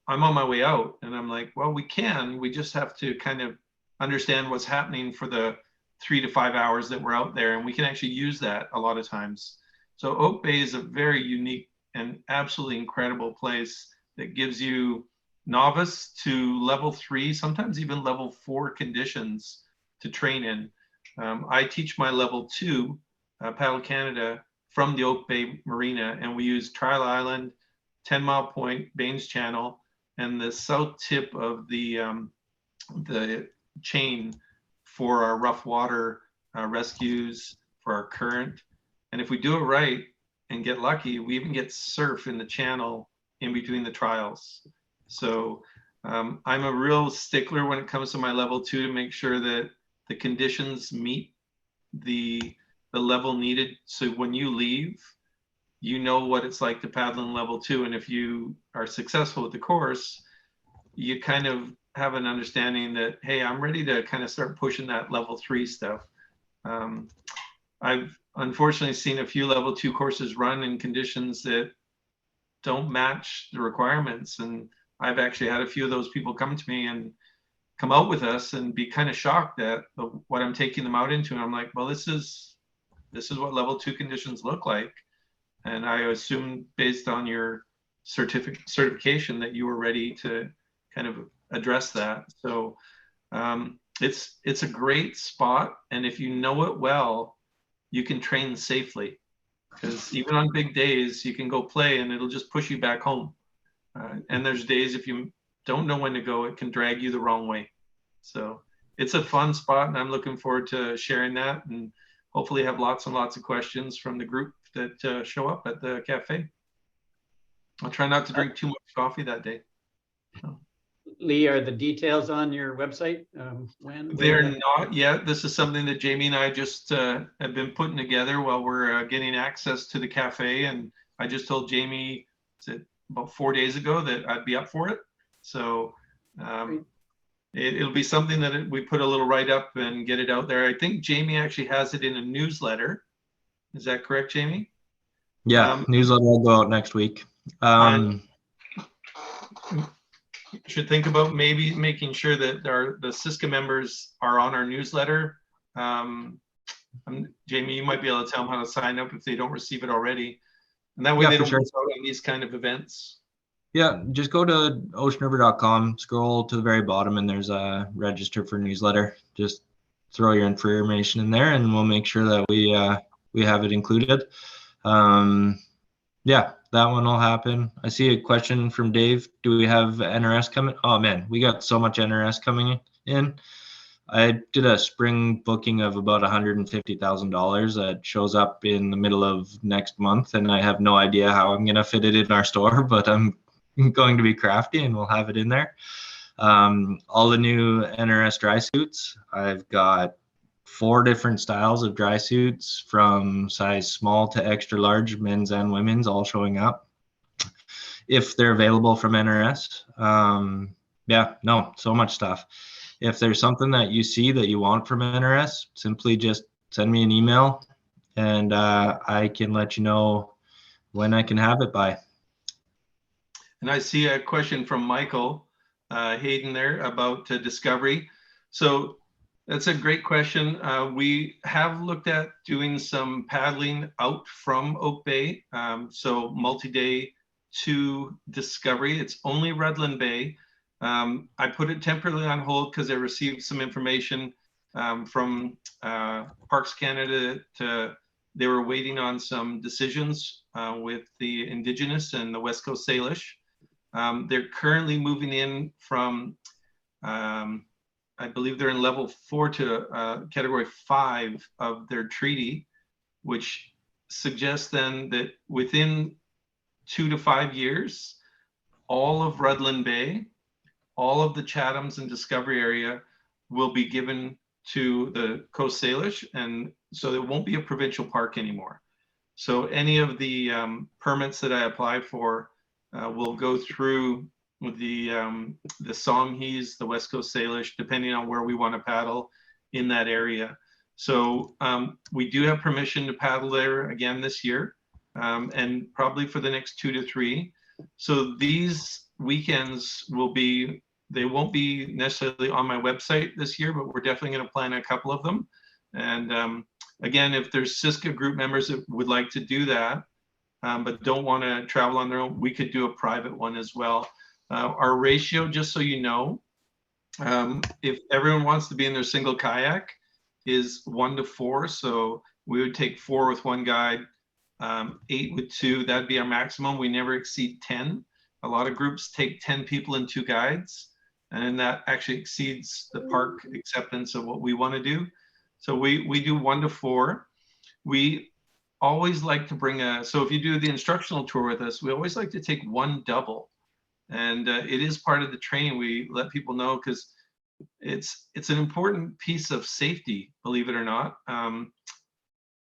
[SPEAKER 3] on my way out, and I'm like, "Well, we can. We just have to kind of understand what's happening for the 3 to 5 hours that we're out there, and we can actually use that a lot of times." So Oak Bay is a very unique and absolutely incredible place that gives you novice to level 3, sometimes even level 4 conditions to train in. I teach my level 2 Paddle Canada from the Oak Bay Marina, and we use Trial Island, 10 Mile Point, Baines Channel, and the south tip of the chain for our rough water rescues, for our current. And if we do it right and get lucky, we even get surf in the channel in between the trials. So I'm a real stickler when it comes to my level 2 to make sure that the conditions meet the level needed. So when you leave, you know what it's like to paddle in level 2. And if you are successful with the course, you kind of have an understanding that, hey, I'm ready to kind of start pushing that level 3 stuff. I've unfortunately seen a few level 2 courses run in conditions that don't match the requirements. And I've actually had a few of those people come to me and come out with us and be kind of shocked at what I'm taking them out into. And I'm like, well, this is what level 2 conditions look like. And I assume based on your certification that you were ready to kind of address that. So it's a great spot. And if you know it well, you can train safely, because even on big days, you can go play and it'll just push you back home. And there's days if you don't know when to go, it can drag you the wrong way. So it's a fun spot, and I'm looking forward to sharing that, and hopefully have lots and lots of questions from the group that show up at the cafe. I'll try not to drink too much coffee that day. So.
[SPEAKER 2] Lee, are the details on your website?
[SPEAKER 3] They're not yet. This is something that Jamie and I just have been putting together while we're getting access to the cafe. And I just told Jamie about 4 days ago that I'd be up for it. So it'll be something that we put a little write-up and get it out there. I think Jamie actually has it in a newsletter. Is that correct, Jamie?
[SPEAKER 4] Yeah, newsletter will go out next week.
[SPEAKER 3] Should think about maybe making sure that the Siska members are on our newsletter. Jamie, you might be able to tell them how to sign up if they don't receive it already. And that way they don't miss out on these kind of events.
[SPEAKER 4] Yeah, just go to oceanriver.com, scroll to the very bottom, and there's a register for newsletter. Just throw your information in there, and we'll make sure that we have it included. Yeah, that one will happen. I see a question from Dave. Do we have NRS coming? Oh man, we got so much NRS coming in. I did a spring booking of about $150,000 that shows up in the middle of next month, and I have no idea how I'm going to fit it in our store, but I'm going to be crafty and we'll have it in there. All the new NRS dry suits. I've got 4 different styles of dry suits from size small to extra large, men's and women's, all showing up if they're available from NRS. Yeah, no, so much stuff. If there's something that you see that you want from NRS, simply just send me an email and I can let you know when I can have it by.
[SPEAKER 3] And I see a question from Michael Hayden there about Discovery. So that's a great question. We have looked at doing some paddling out from Oak Bay. So multi-day to Discovery. It's only Redland Bay. I put it temporarily on hold because I received some information from Parks Canada. They were waiting on some decisions with the Indigenous and the West Coast Salish. They're currently moving in from, I believe they're in level 4 to category 5 of their treaty, which suggests then that within 2 to 5 years, all of Redland Bay, all of the Chathams and Discovery area will be given to the Coast Salish, and so there won't be a provincial park anymore. So any of the permits that I apply for will go through with the Songhees, the West Coast Salish, depending on where we want to paddle in that area. So we do have permission to paddle there again this year, and probably for the next 2 to 3. So these weekends they won't be necessarily on my website this year, but we're definitely going to plan a couple of them. And again, if there's Siska group members that would like to do that, but don't want to travel on their own, we could do a private one as well. Our ratio, just so you know, if everyone wants to be in their single kayak, is 1 to 4. So we would take 4 with 1 guide, 8 with 2. That'd be our maximum. We never exceed 10. A lot of groups take 10 people and 2 guides, and then that actually exceeds the park acceptance of what we want to do. So we do 1 to 4. We always like to bring so if you do the instructional tour with us, we always like to take 1 double. And it is part of the training. We let people know because it's an important piece of safety, believe it or not.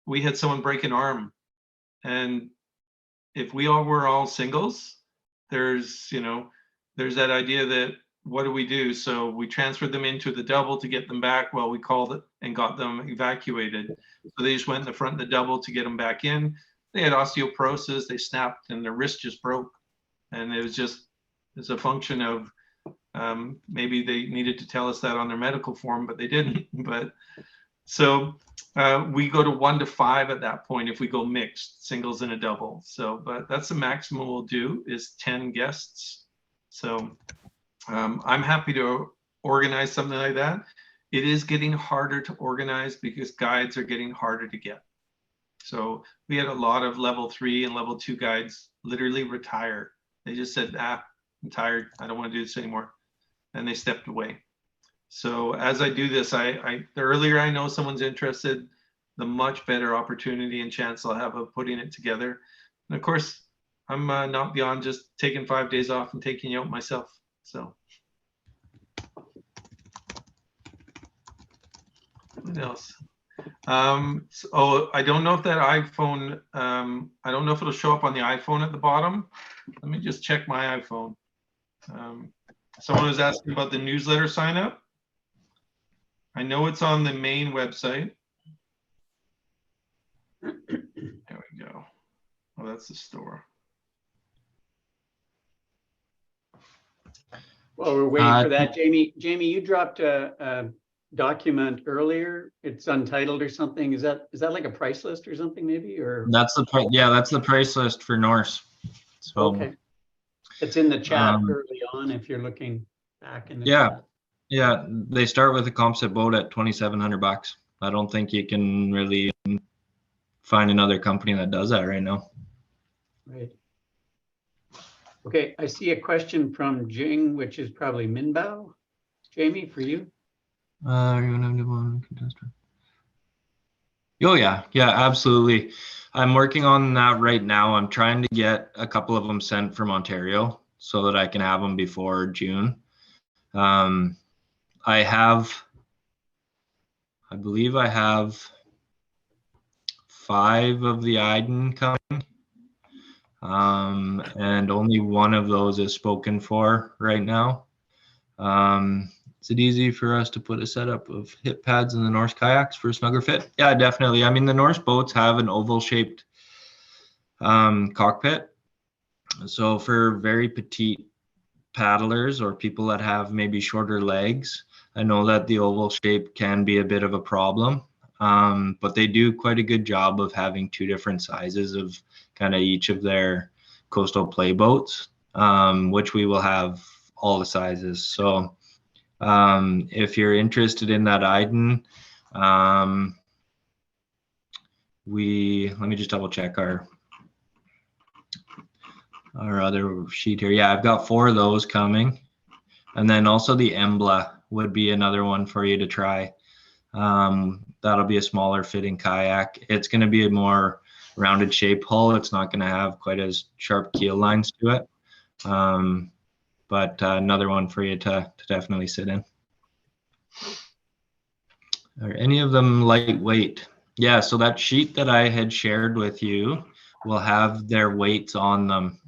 [SPEAKER 3] We had someone break an arm, and if we all were all singles, there's that idea that what do we do? So we transferred them into the double to get them back. Well, we called it and got them evacuated. So they just went in the front of the double to get them back in. They had osteoporosis, they snapped, and their wrist just broke. And it's a function of maybe they needed to tell us that on their medical form, but they didn't. But so we go to 1 to 5 at that point if we go mixed, singles and a double. So, but that's the maximum we'll do is 10 guests. So I'm happy to organize something like that. It is getting harder to organize because guides are getting harder to get. So we had a lot of level 3 and level 2 guides literally retire. They just said, I'm tired. I don't want to do this anymore. And they stepped away. So as I do this, the earlier I know someone's interested, the much better opportunity and chance I'll have of putting it together. And of course, I'm not beyond just taking 5 days off and taking you out myself. So what else? I don't know if that iPhone, I don't know if it'll show up on the iPhone at the bottom. Let me just check my iPhone. Someone was asking about the newsletter sign up. I know it's on the main website. There we go. Oh, that's the store.
[SPEAKER 2] Well, we're waiting for that. Jamie, you dropped a document earlier. It's untitled or something. Is that like a price list or something maybe? Or
[SPEAKER 4] That's the price list for Norse. So
[SPEAKER 2] okay. It's in the chat early on if you're looking back in the chat.
[SPEAKER 4] Yeah, they start with a composite boat at $2,700. I don't think you can really find another company that does that right now.
[SPEAKER 2] Right. Okay, I see a question from Jing, which is probably Minbao. Jamie, for you.
[SPEAKER 4] Oh yeah, absolutely. I'm working on that right now. I'm trying to get a couple of them sent from Ontario so that I can have them before June. I I believe I have 5 of the Idun coming. And only one of those is spoken for right now. Is it easy for us to put a setup of hip pads in the Norse kayaks for a snugger fit? Yeah, definitely. I mean, the Norse boats have an oval shaped cockpit. So for very petite paddlers or people that have maybe shorter legs, I know that the oval shape can be a bit of a problem. But they do quite a good job of having 2 different sizes of kind of each of their coastal play boats, which we will have all the sizes. So if you're interested in that Idun, let me just double check our other sheet here. Yeah, I've got 4 of those coming. And then also the Embla would be another one for you to try. That'll be a smaller fitting kayak. It's going to be a more rounded shape hull. It's not going to have quite as sharp keel lines to it. But another one for you to definitely sit in. Are any of them lightweight? Yeah, so that sheet that I had shared with you will have their weights on them.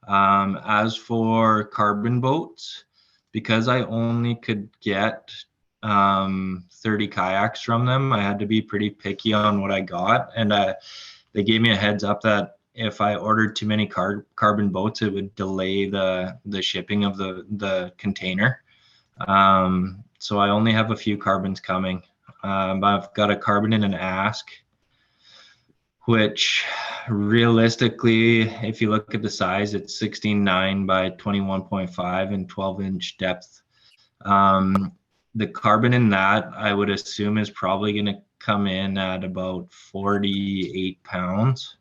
[SPEAKER 4] As for carbon boats, because I only could get 30 kayaks from them, I had to be pretty picky on what I got. And they gave me a heads up that if I ordered too many carbon boats, it would delay the shipping of the container. So I only have a few carbons coming. I've got a carbon in an ask, which realistically, if you look at the size, it's 16.9 by 21.5 and 12-inch depth. The carbon in that, I would assume, is probably going to come in at about 48 pounds.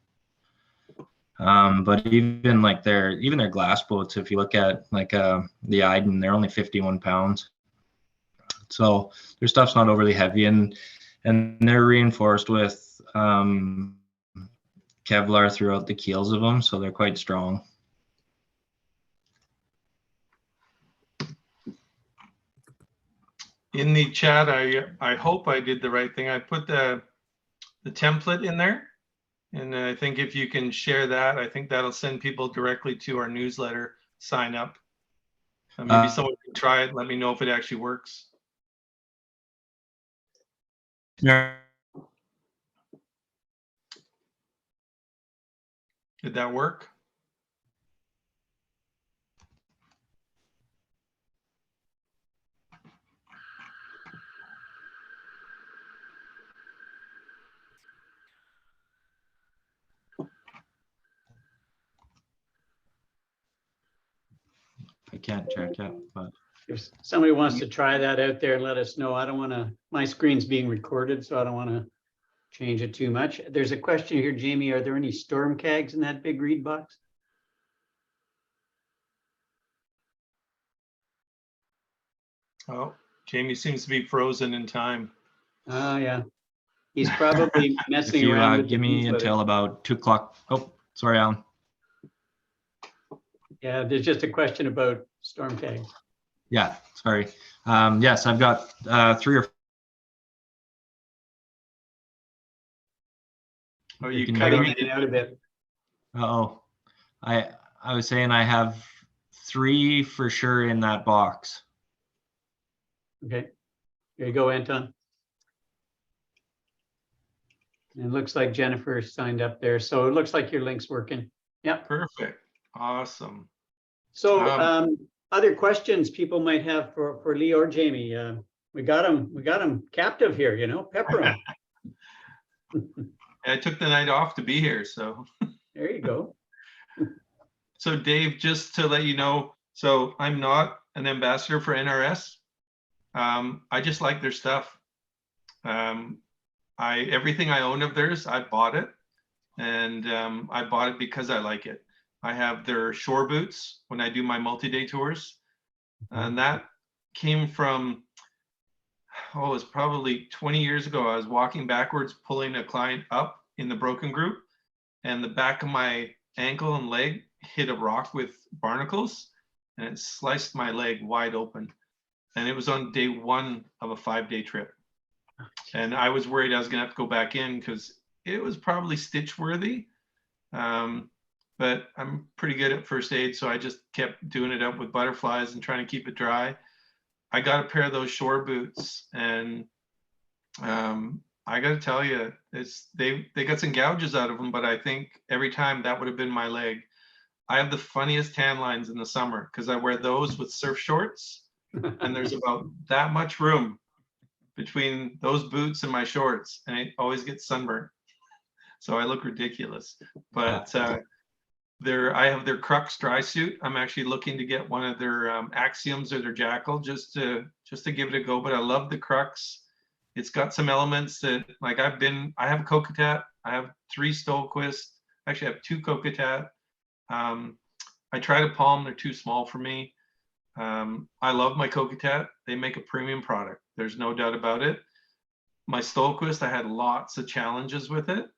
[SPEAKER 4] But even their glass boats, if you look at the Idun, they're only 51 pounds. So their stuff's not overly heavy, and they're reinforced with Kevlar throughout the keels of them, so they're quite strong.
[SPEAKER 3] In the chat, I hope I did the right thing. I put the template in there, and I think if you can share that, I think that'll send people directly to our newsletter sign up. Maybe someone can try it. Let me know if it actually works.
[SPEAKER 4] Yeah.
[SPEAKER 3] Did that work?
[SPEAKER 4] I can't check yet, but
[SPEAKER 2] If somebody wants to try that out there and let us know, I don't want to, my screen's being recorded, so I don't want to change it too much. There's a question here, Jamie, are there any storm kegs in that big reed box?
[SPEAKER 3] Oh, Jamie seems to be frozen in time.
[SPEAKER 2] Oh, yeah. He's probably
[SPEAKER 4] if
[SPEAKER 2] messing
[SPEAKER 4] you
[SPEAKER 2] around with
[SPEAKER 4] give
[SPEAKER 2] the
[SPEAKER 4] me
[SPEAKER 2] boot
[SPEAKER 4] until
[SPEAKER 2] footage.
[SPEAKER 4] about 2 o'clock. Oh, sorry, Alan.
[SPEAKER 2] Yeah, there's just a question about storm kegs.
[SPEAKER 4] Yeah, sorry. Yes, I've got 3 or 4.
[SPEAKER 3] Oh, you
[SPEAKER 2] Cutting
[SPEAKER 3] cutting
[SPEAKER 2] in and out a bit.
[SPEAKER 4] Uh-oh. I was saying I have 3 for sure in that box.
[SPEAKER 2] Okay, here you go, Anton. And it looks like Jennifer signed up there, so it looks like your link's working. Yeah.
[SPEAKER 3] Perfect. Awesome.
[SPEAKER 2] So other questions people might have for Lee or Jamie. We got them captive here, you know, pepper them.
[SPEAKER 3] I took the night off to be here, so.
[SPEAKER 2] There you go.
[SPEAKER 3] So Dave, just to let you know, so I'm not an ambassador for NRS. I just like their stuff. Everything I own of theirs, I bought it, and I bought it because I like it. I have their shore boots when I do my multi-day tours, and that came from, it was probably 20 years ago. I was walking backwards, pulling a client up in the broken group, and the back of my ankle and leg hit a rock with barnacles, and it sliced my leg wide open. And it was on day 1 of a 5-day trip. And I was worried I was gonna have to go back in because it was probably stitch worthy. But I'm pretty good at first aid, so I just kept doing it up with butterflies and trying to keep it dry. I got a pair of those shore boots, and I got to tell you, they got some gouges out of them, but I think every time that would have been my leg. I have the funniest tan lines in the summer because I wear those with surf shorts, and there's about that much room between those boots and my shorts, and it always gets sunburned. So I look ridiculous. But I have their Crux dry suit. I'm actually looking to get one of their Axioms or their Jackal just to give it a go. But I love the Crux. It's got some elements that, like, I have a Kokatat. I have 3 Stolquist. Actually, I have 2 Kokatat. I try to palm. They're too small for me. I love my Kokatat. They make a premium product. There's no doubt about it. My Stolquist, I had lots of challenges with it.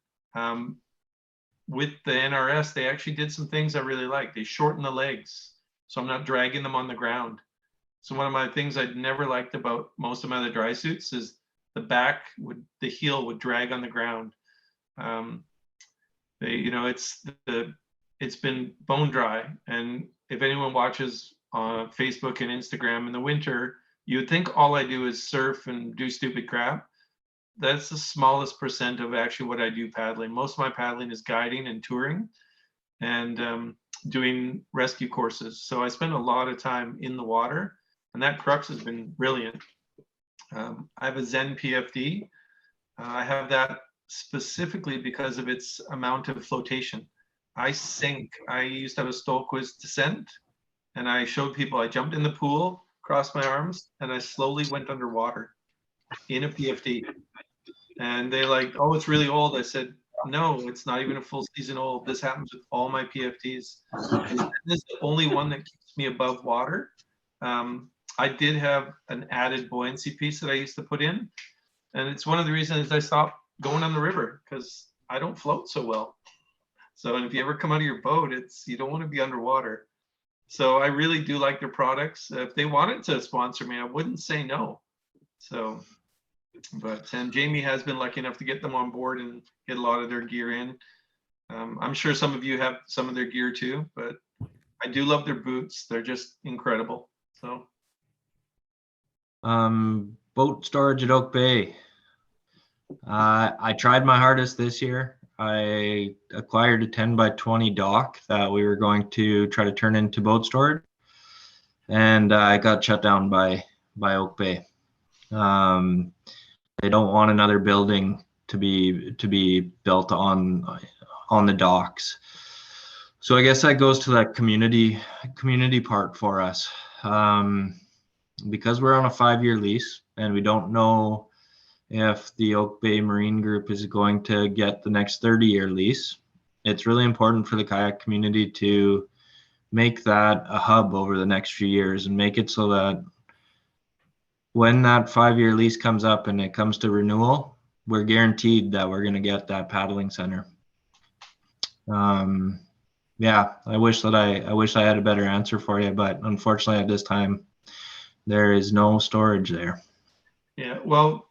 [SPEAKER 3] With the NRS, they actually did some things I really like. They shortened the legs, so I'm not dragging them on the ground. So one of my things I'd never liked about most of my other dry suits is the heel would drag on the ground. It's been bone dry, and if anyone watches on Facebook and Instagram in the winter, you would think all I do is surf and do stupid crap. That's the smallest % of actually what I do paddling. Most of my paddling is guiding and touring and doing rescue courses. So I spend a lot of time in the water, and that Crux has been brilliant. I have a Zen PFD. I have that specifically because of its amount of flotation. I sink. I used to have a Stolquist descent, and I showed people I jumped in the pool, crossed my arms, and I slowly went underwater in a PFD. And they like, oh, it's really old. I said, no, it's not even a full season old. This happens with all my PFDs. This is the only one that keeps me above water. I did have an added buoyancy piece that I used to put in. And it's one of the reasons I stopped going on the river, because I don't float so well. So, and if you ever come out of your boat, you don't want to be underwater. So I really do like their products. If they wanted to sponsor me, I wouldn't say no. So, and Jaime has been lucky enough to get them on board and get a lot of their gear in. I'm sure some of you have some of their gear too, but I do love their boots. They're just incredible. So,
[SPEAKER 4] boat storage at Oak Bay. I tried my hardest this year. I acquired a 10x20 dock that we were going to try to turn into boat storage, and I got shut down by Oak Bay. They don't want another building to be built on the docks. So I guess that goes to that community part for us. Because we're on a 5-year lease and we don't know if the Oak Bay Marine Group is going to get the next 30-year lease, it's really important for the kayak community to make that a hub over the next few years and make it so that when that 5-year lease comes up and it comes to renewal, we're guaranteed that we're going to get that paddling center. Yeah, I wish I had a better answer for you, but unfortunately at this time, there is no storage there.
[SPEAKER 3] Yeah, well,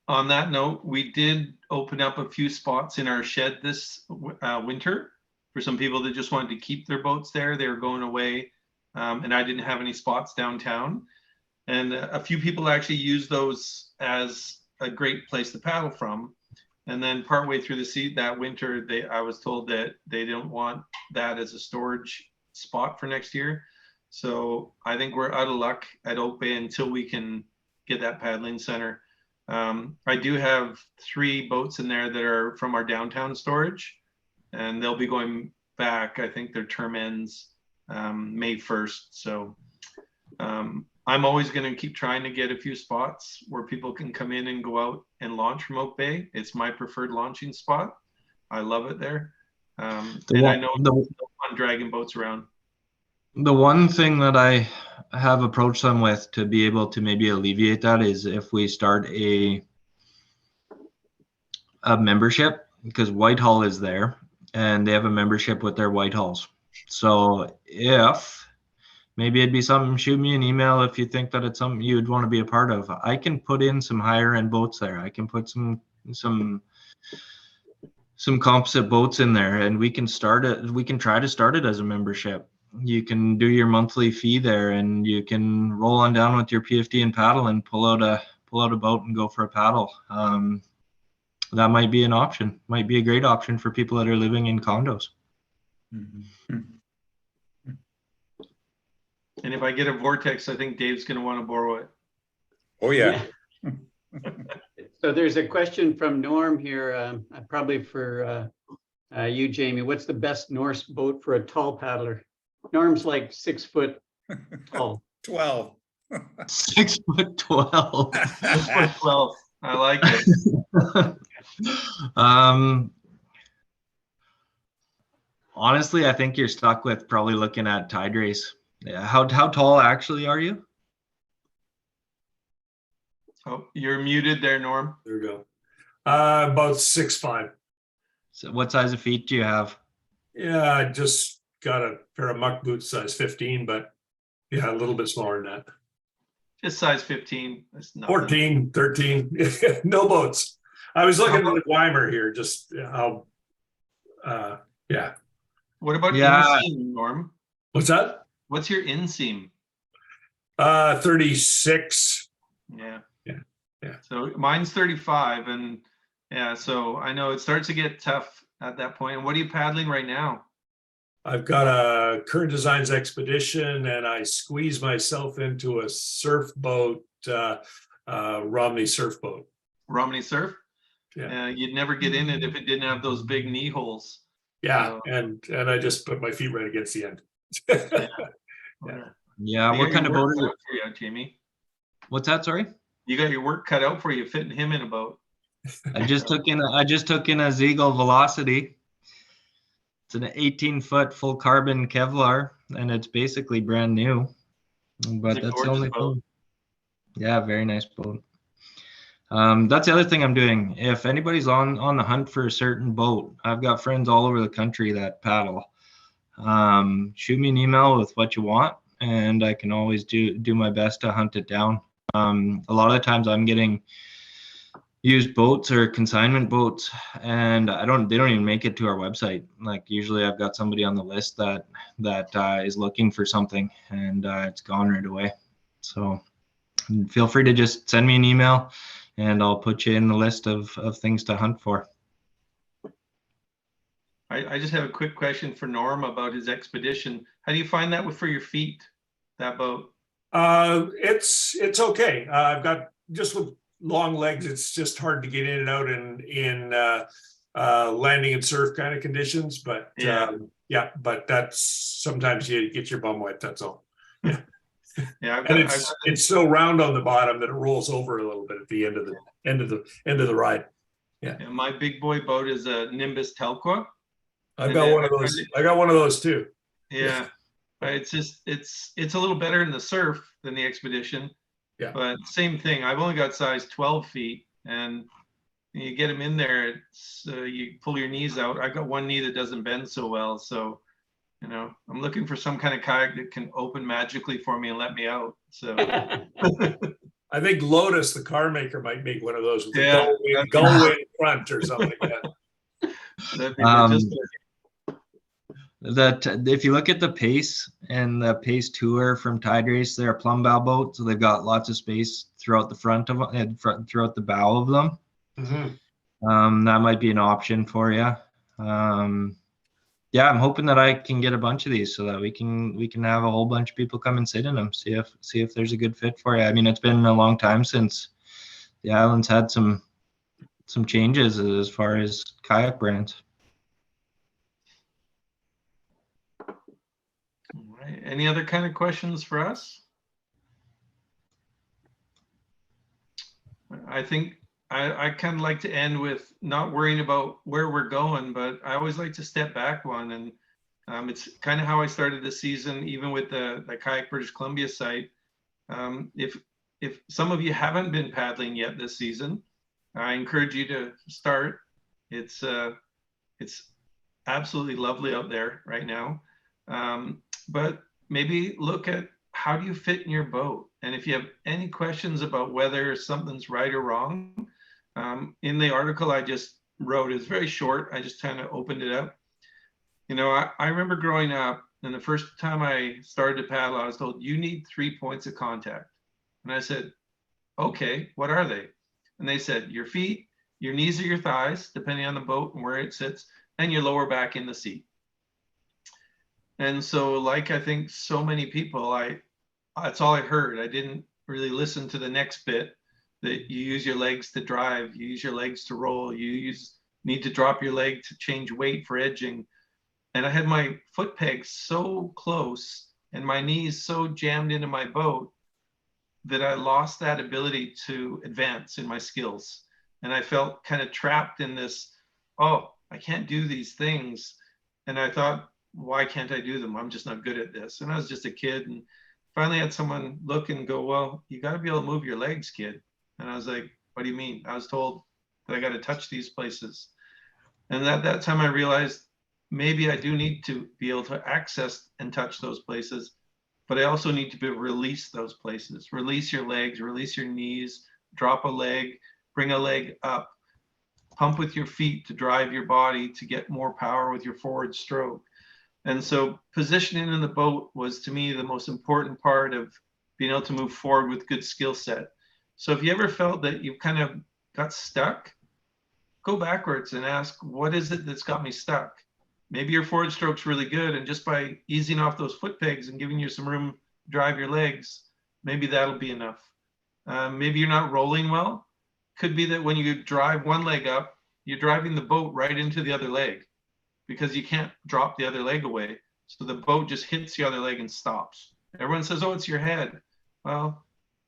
[SPEAKER 3] on that note, we did open up a few spots in our shed this winter for some people that just wanted to keep their boats there. They were going away, and I didn't have any spots downtown. And a few people actually used those as a great place to paddle from. And then partway through that winter, I was told that they don't want that as a storage spot for next year. So I think we're out of luck at Oak Bay until we can get that paddling center. I do have 3 boats in there that are from our downtown storage, and they'll be going back. I think their term ends May 1st. So I'm always going to keep trying to get a few spots where people can come in and go out and launch from Oak Bay. It's my preferred launching spot. I love it there. And I know I'm dragging boats around.
[SPEAKER 4] The one thing that I have approached them with to be able to maybe alleviate that is if we start a membership, because Whitehall is there and they have a membership with their Whitehalls. So if maybe it'd be something, shoot me an email if you think that it's something you'd want to be a part of. I can put in some higher end boats there. I can put some composite boats in there, and we can start it. We can try to start it as a membership. You can do your monthly fee there, and you can roll on down with your PFD and paddle and pull out a boat and go for a paddle. That might be an option. Might be a great option for people that are living in condos.
[SPEAKER 1] Mhm.
[SPEAKER 3] And if I get a Vortex, I think Dave's going to want to borrow it.
[SPEAKER 1] Oh, yeah.
[SPEAKER 2] So there's a question from Norm here, probably for you, Jamie. What's the best Norse boat for a tall paddler? Norm's like 6 foot tall.
[SPEAKER 1] 12.
[SPEAKER 4] 6'12".
[SPEAKER 3] 6'12". I like it.
[SPEAKER 4] Honestly, I think you're stuck with probably looking at Tiderace. Yeah. How tall actually are you?
[SPEAKER 3] Oh, you're muted there, Norm.
[SPEAKER 6] There we go. About 6'5".
[SPEAKER 4] So what size of feet do you have?
[SPEAKER 6] Yeah, I just got a pair of muck boots, size 15, but yeah, a little bit smaller than that.
[SPEAKER 3] Just size 15. That's nothing.
[SPEAKER 6] 14, 13, no boats. I was looking at the Weimer here, just how, yeah.
[SPEAKER 3] What about
[SPEAKER 4] Yeah.
[SPEAKER 3] inseam, Norm?
[SPEAKER 6] What's that?
[SPEAKER 3] What's your inseam?
[SPEAKER 6] 36.
[SPEAKER 3] Yeah.
[SPEAKER 6] Yeah.
[SPEAKER 3] So mine's 35, and yeah, so I know it starts to get tough at that point. And what are you paddling right now?
[SPEAKER 6] I've got a Current Designs Expedition, and I squeeze myself into a surf boat, Romney surf boat.
[SPEAKER 3] Romney Surf?
[SPEAKER 6] Yeah.
[SPEAKER 3] You'd never get in it if it didn't have those big knee holes.
[SPEAKER 6] Yeah, and I just put my feet right against the end.
[SPEAKER 4] Yeah.
[SPEAKER 3] You
[SPEAKER 4] What
[SPEAKER 3] got
[SPEAKER 4] kind of
[SPEAKER 3] your
[SPEAKER 4] boat
[SPEAKER 3] work
[SPEAKER 4] is
[SPEAKER 3] cut
[SPEAKER 4] it?
[SPEAKER 3] out for you, Jamie.
[SPEAKER 4] What's that? Sorry.
[SPEAKER 3] You got your work cut out for you fitting him in a boat.
[SPEAKER 4] I just took in a Ziegel Velocity. It's an 18-foot full carbon Kevlar, and it's basically brand new. But
[SPEAKER 3] It's a
[SPEAKER 4] that's the
[SPEAKER 3] gorgeous
[SPEAKER 4] only
[SPEAKER 3] boat.
[SPEAKER 4] thing. Yeah, very nice boat. That's the other thing I'm doing. If anybody's on the hunt for a certain boat, I've got friends all over the country that paddle. Shoot me an email with what you want, and I can always do my best to hunt it down. A lot of the times I'm getting used boats or consignment boats, and they don't even make it to our website. Like usually I've got somebody on the list that is looking for something, and it's gone right away. So feel free to just send me an email, and I'll put you in the list of things to hunt for.
[SPEAKER 3] I just have a quick question for Norm about his expedition. How do you find that for your feet, that boat?
[SPEAKER 6] It's okay. I've got, just with long legs, it's just hard to get in and out in landing and surf kind of conditions. But
[SPEAKER 3] Yeah.
[SPEAKER 6] but that's sometimes you get your bum wet. That's all. Yeah.
[SPEAKER 3] Yeah,
[SPEAKER 6] And it's so round on the bottom that it rolls over a little bit at the end of the ride.
[SPEAKER 3] Yeah, my big boy boat is a Nimbus Telqua.
[SPEAKER 6] I've got one of those. I got one of those too.
[SPEAKER 3] Yeah, but it's just it's a little better in the surf than the Expedition.
[SPEAKER 6] Yeah.
[SPEAKER 3] But same thing. I've only got size 12 feet, and you get them in there. It's you pull your knees out. I got one knee that doesn't bend so well, so you know I'm looking for some kind of kayak that can open magically for me and let me out. So
[SPEAKER 6] I think Lotus, the car maker, might make one of those with
[SPEAKER 3] Yeah,
[SPEAKER 6] the gull wing front or something like that.
[SPEAKER 3] that'd be just
[SPEAKER 4] That if you look at the Pace and the Pace Tour from Tiderace, they're a plumb bow boat, so they've got lots of space throughout the front of and throughout the bow of them.
[SPEAKER 6] Mm-hmm.
[SPEAKER 4] That might be an option for you. Yeah, I'm hoping that I can get a bunch of these so that we can have a whole bunch of people come and sit in them, see if there's a good fit for you. I mean, it's been a long time since the island's had some changes as far as kayak brands.
[SPEAKER 3] All right. Any other kind of questions for us? I think I kind of like to end with not worrying about where we're going, but I always like to step back one. And it's kind of how I started the season, even with the Kayak British Columbia site. If some of you haven't been paddling yet this season, I encourage you to start. It's absolutely lovely out there right now. But maybe look at how do you fit in your boat. And if you have any questions about whether something's right or wrong, in the article I just wrote, it's very short. I just kind of opened it up. You know, I remember growing up, and the first time I started to paddle, I was told, you need 3 points of contact. And I said, okay, what are they? And they said, your feet, your knees or your thighs, depending on the boat and where it sits, and your lower back in the seat. And so, like I think so many people, that's all I heard. I didn't really listen to the next bit, that you use your legs to drive, you use your legs to roll, you need to drop your leg to change weight for edging. And I had my foot pegs so close and my knees so jammed into my boat that I lost that ability to advance in my skills. And I felt kind of trapped in this, oh, I can't do these things. And I thought, why can't I do them? I'm just not good at this. And I was just a kid, and finally had someone look and go, well, you got to be able to move your legs, kid. And I was like, what do you mean? I was told that I got to touch these places. And at that time I realized maybe I do need to be able to access and touch those places, but I also need to be able to release those places. Release your legs, release your knees, drop a leg, bring a leg up, pump with your feet to drive your body to get more power with your forward stroke. And so positioning in the boat was, to me, the most important part of being able to move forward with good skill set. So if you ever felt that you kind of got stuck, go backwards and ask, what is it that's got me stuck? Maybe your forward stroke's really good, and just by easing off those foot pegs and giving you some room to drive your legs, maybe that'll be enough. Maybe you're not rolling well. Could be that when you drive one leg up, you're driving the boat right into the other leg because you can't drop the other leg away. So the boat just hits the other leg and stops. Everyone says, oh, it's your head. Well,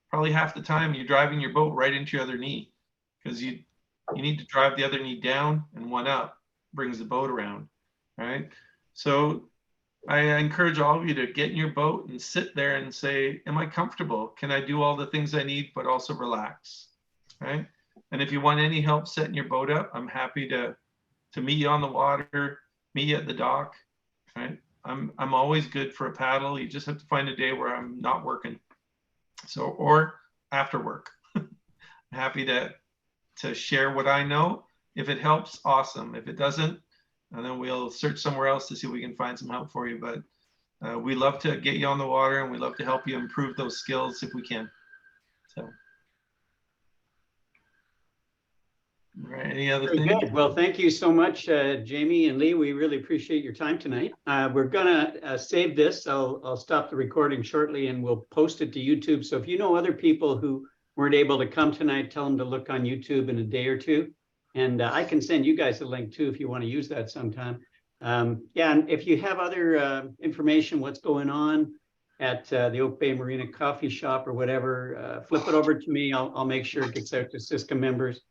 [SPEAKER 3] probably half the time you're driving your boat right into your other knee, because you need to drive the other knee down and one up, brings the boat around, right? So I encourage all of you to get in your boat and sit there and say, am I comfortable? Can I do all the things I need, but also relax, right? And if you want any help setting your boat up, I'm happy to meet you on the water, meet you at the dock, right? I'm always good for a paddle. You just have to find a day where I'm not working. So, or after work. I'm happy to share what I know. If it helps, awesome. If it doesn't, and then we'll search somewhere else to see if we can find some help for you. But we love to get you on the water, and we love to help you improve those skills if we can. So, all right, any other thing?
[SPEAKER 2] Very good. Well, thank you so much, Jamie and Lee. We really appreciate your time tonight. We're gonna save this. I'll stop the recording shortly, and we'll post it to YouTube. So if you know other people who weren't able to come tonight, tell them to look on YouTube in a day or two. And I can send you guys a link too if you want to use that sometime. Yeah, and if you have other information, what's going on at the Oak Bay Marina coffee shop or whatever, flip it over to me. I'll make sure it gets out to Siska members.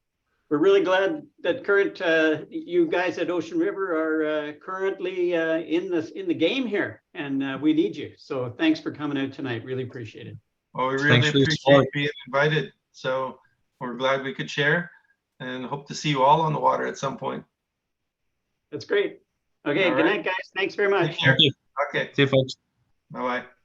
[SPEAKER 2] We're really glad that you guys at Ocean River are currently in the game here, and we need you. So thanks for coming out tonight. Really appreciate it.
[SPEAKER 3] Well, we really appreciate being invited. So we're glad we could share, and hope to see you all on the water at some point.
[SPEAKER 2] That's great. Okay, good night, guys. Thanks very much.
[SPEAKER 3] Take care. Okay.
[SPEAKER 4] See you, folks.
[SPEAKER 3] Bye-bye.